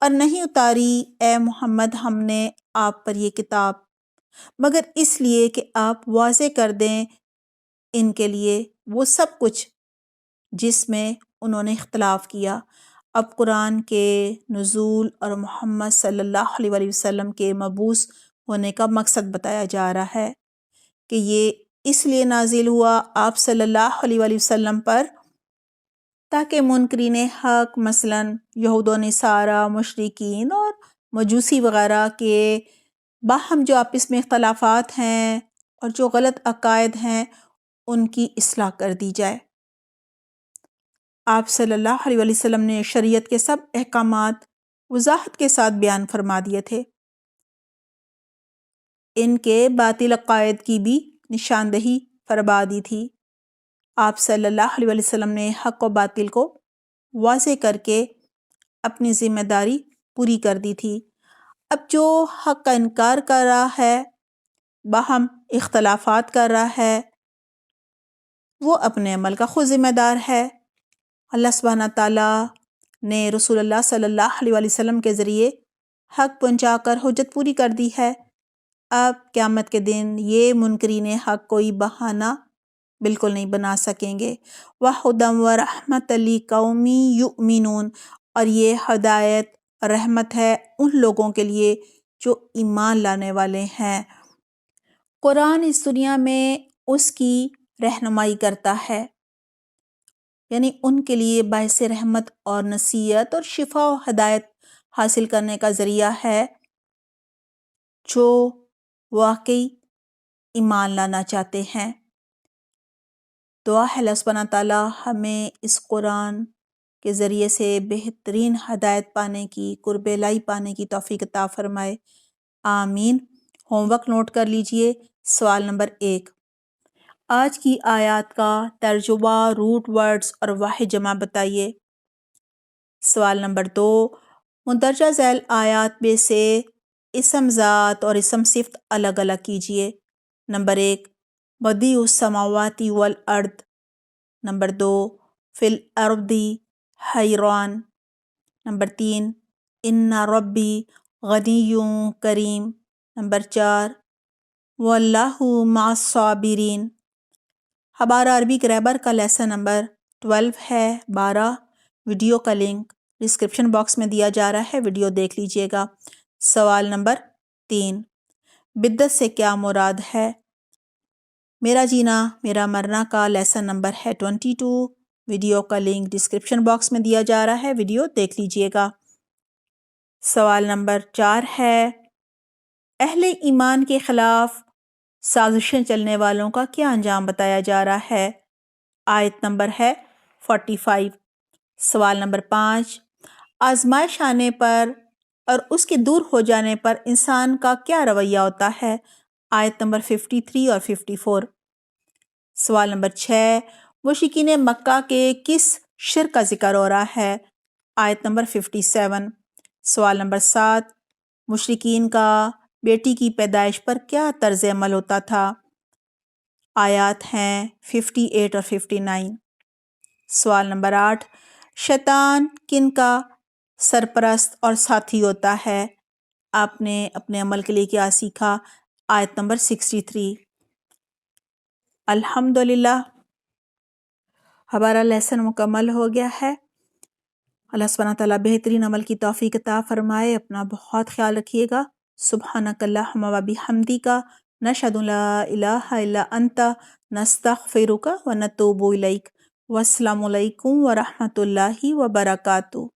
اور نہیں اتاری اے محمد ہم نے آپ پر یہ کتاب مگر اس لیے کہ آپ واضح کر دیں ان کے لیے وہ سب کچھ جس میں انہوں نے اختلاف کیا۔ اب قرآن کے نزول اور محمد صلی اللہ علیہ وآلہ وسلم کے مبعوث ہونے کا مقصد بتایا جا رہا ہے کہ یہ اس لیے نازل ہوا آپ صلی اللہ علیہ وآلہ وسلم پر تاکہ منکرین حق مثلاً یہود و نصارہ، مشرکین اور مجوسی وغیرہ کے باہم جو آپس میں اختلافات ہیں اور جو غلط عقائد ہیں ان کی اصلاح کر دی جائے۔ آپ صلی اللہ علیہ وآلہ وسلم نے شریعت کے سب احکامات وضاحت کے ساتھ بیان فرما دیے تھے، ان کے باطل عقائد کی بھی نشاندہی فرما دی تھی۔ آپ صلی اللہ علیہ وآلہ وسلم نے حق و باطل کو واضح کر کے اپنی ذمہ داری پوری کر دی تھی۔ اب جو حق کا انکار کر رہا ہے، باہم اختلافات کر رہا ہے، وہ اپنے عمل کا خود ذمہ دار ہے۔ اللہ سبحانہ تعالیٰ نے رسول اللہ صلی اللہ علیہ وآلہ وسلم کے ذریعے حق پہنچا کر حجت پوری کر دی ہے۔ اب قیامت کے دن یہ منکرین حق کوئی بہانہ بالکل نہیں بنا سکیں گے۔ وَهُدًى وَرَحْمَةً لِقَوْمٍ يُؤْمِنُونَ، اور یہ ہدایت رحمت ہے ان لوگوں کے لیے جو ایمان لانے والے ہیں۔ قرآن اس دنیا میں اس کی رہنمائی کرتا ہے، یعنی ان کے لیے باعث رحمت اور نصیحت اور شفا و ہدایت حاصل کرنے کا ذریعہ ہے جو واقعی ایمان لانا چاہتے ہیں۔ دعا ہے اللہ سبحانہ تعالیٰ ہمیں اس قرآن کے ذریعے سے بہترین ہدایت پانے کی، قرب الہی پانے کی توفیق عطا فرمائے، آمین۔ ہوم ورک نوٹ کر لیجئے۔ سوال نمبر 1، آج کی آیات کا ترجمہ، روٹ ورڈز اور واحد جمع بتائیے۔ سوال نمبر 2، مندرجہ ذیل آیات میں سے اسم ذات اور اسم صفت الگ الگ کیجیے۔ نمبر 1 بدیع السماوات والارض۔ نمبر 2 فی الارض حیران۔ نمبر 3 ان ربی غنی کریم۔ نمبر 4 واللہ مع الصابرین۔ ہمارا عربی گرامر کا لیسن نمبر 12 ہے 12۔ ویڈیو کا لنک ڈسکرپشن باکس میں دیا جا رہا ہے، ویڈیو دیکھ لیجئے گا۔ سوال نمبر 3 بدعت سے کیا مراد ہے؟ میرا جینا میرا مرنا کا لیسن نمبر ہے 22۔ ویڈیو کا لنک ڈسکرپشن باکس میں دیا جا رہا ہے، ویڈیو دیکھ لیجئے گا۔ سوال نمبر 4 ہے اہل ایمان کے خلاف سازشیں چلنے والوں کا کیا انجام بتایا جا رہا ہے؟ آیت نمبر ہے 45۔ سوال نمبر 5 آزمائش آنے پر اور اس کے دور ہو جانے پر انسان کا کیا رویہ ہوتا ہے؟ آیت نمبر 53 اور 54۔ سوال نمبر 6 مشرکین مکہ کے کس شرک کا ذکر ہو رہا ہے؟ آیت نمبر 57۔ سوال نمبر 7 مشرکین کا بیٹی کی پیدائش پر کیا طرز عمل ہوتا تھا؟ آیات ہیں 58 اور 59۔ سوال نمبر 8 شیطان کن کا سرپرست اور ساتھی ہوتا ہے؟ آپ نے اپنے عمل کے لیے کیا سیکھا؟ آیت نمبر 63۔ الحمدللہ ہمارا لیسن مکمل ہو گیا ہے۔ اللہ سبحانہ تعالیٰ بہترین عمل کی توفیق عطا فرمائے۔ اپنا بہت خیال رکھیے گا۔ سبحانک اللہم و بحمدک نشہد ان لا الہ الا انت نستغفرک و نتوب الیک۔ والسلام علیکم ورحمۃ اللہ وبرکاتہ۔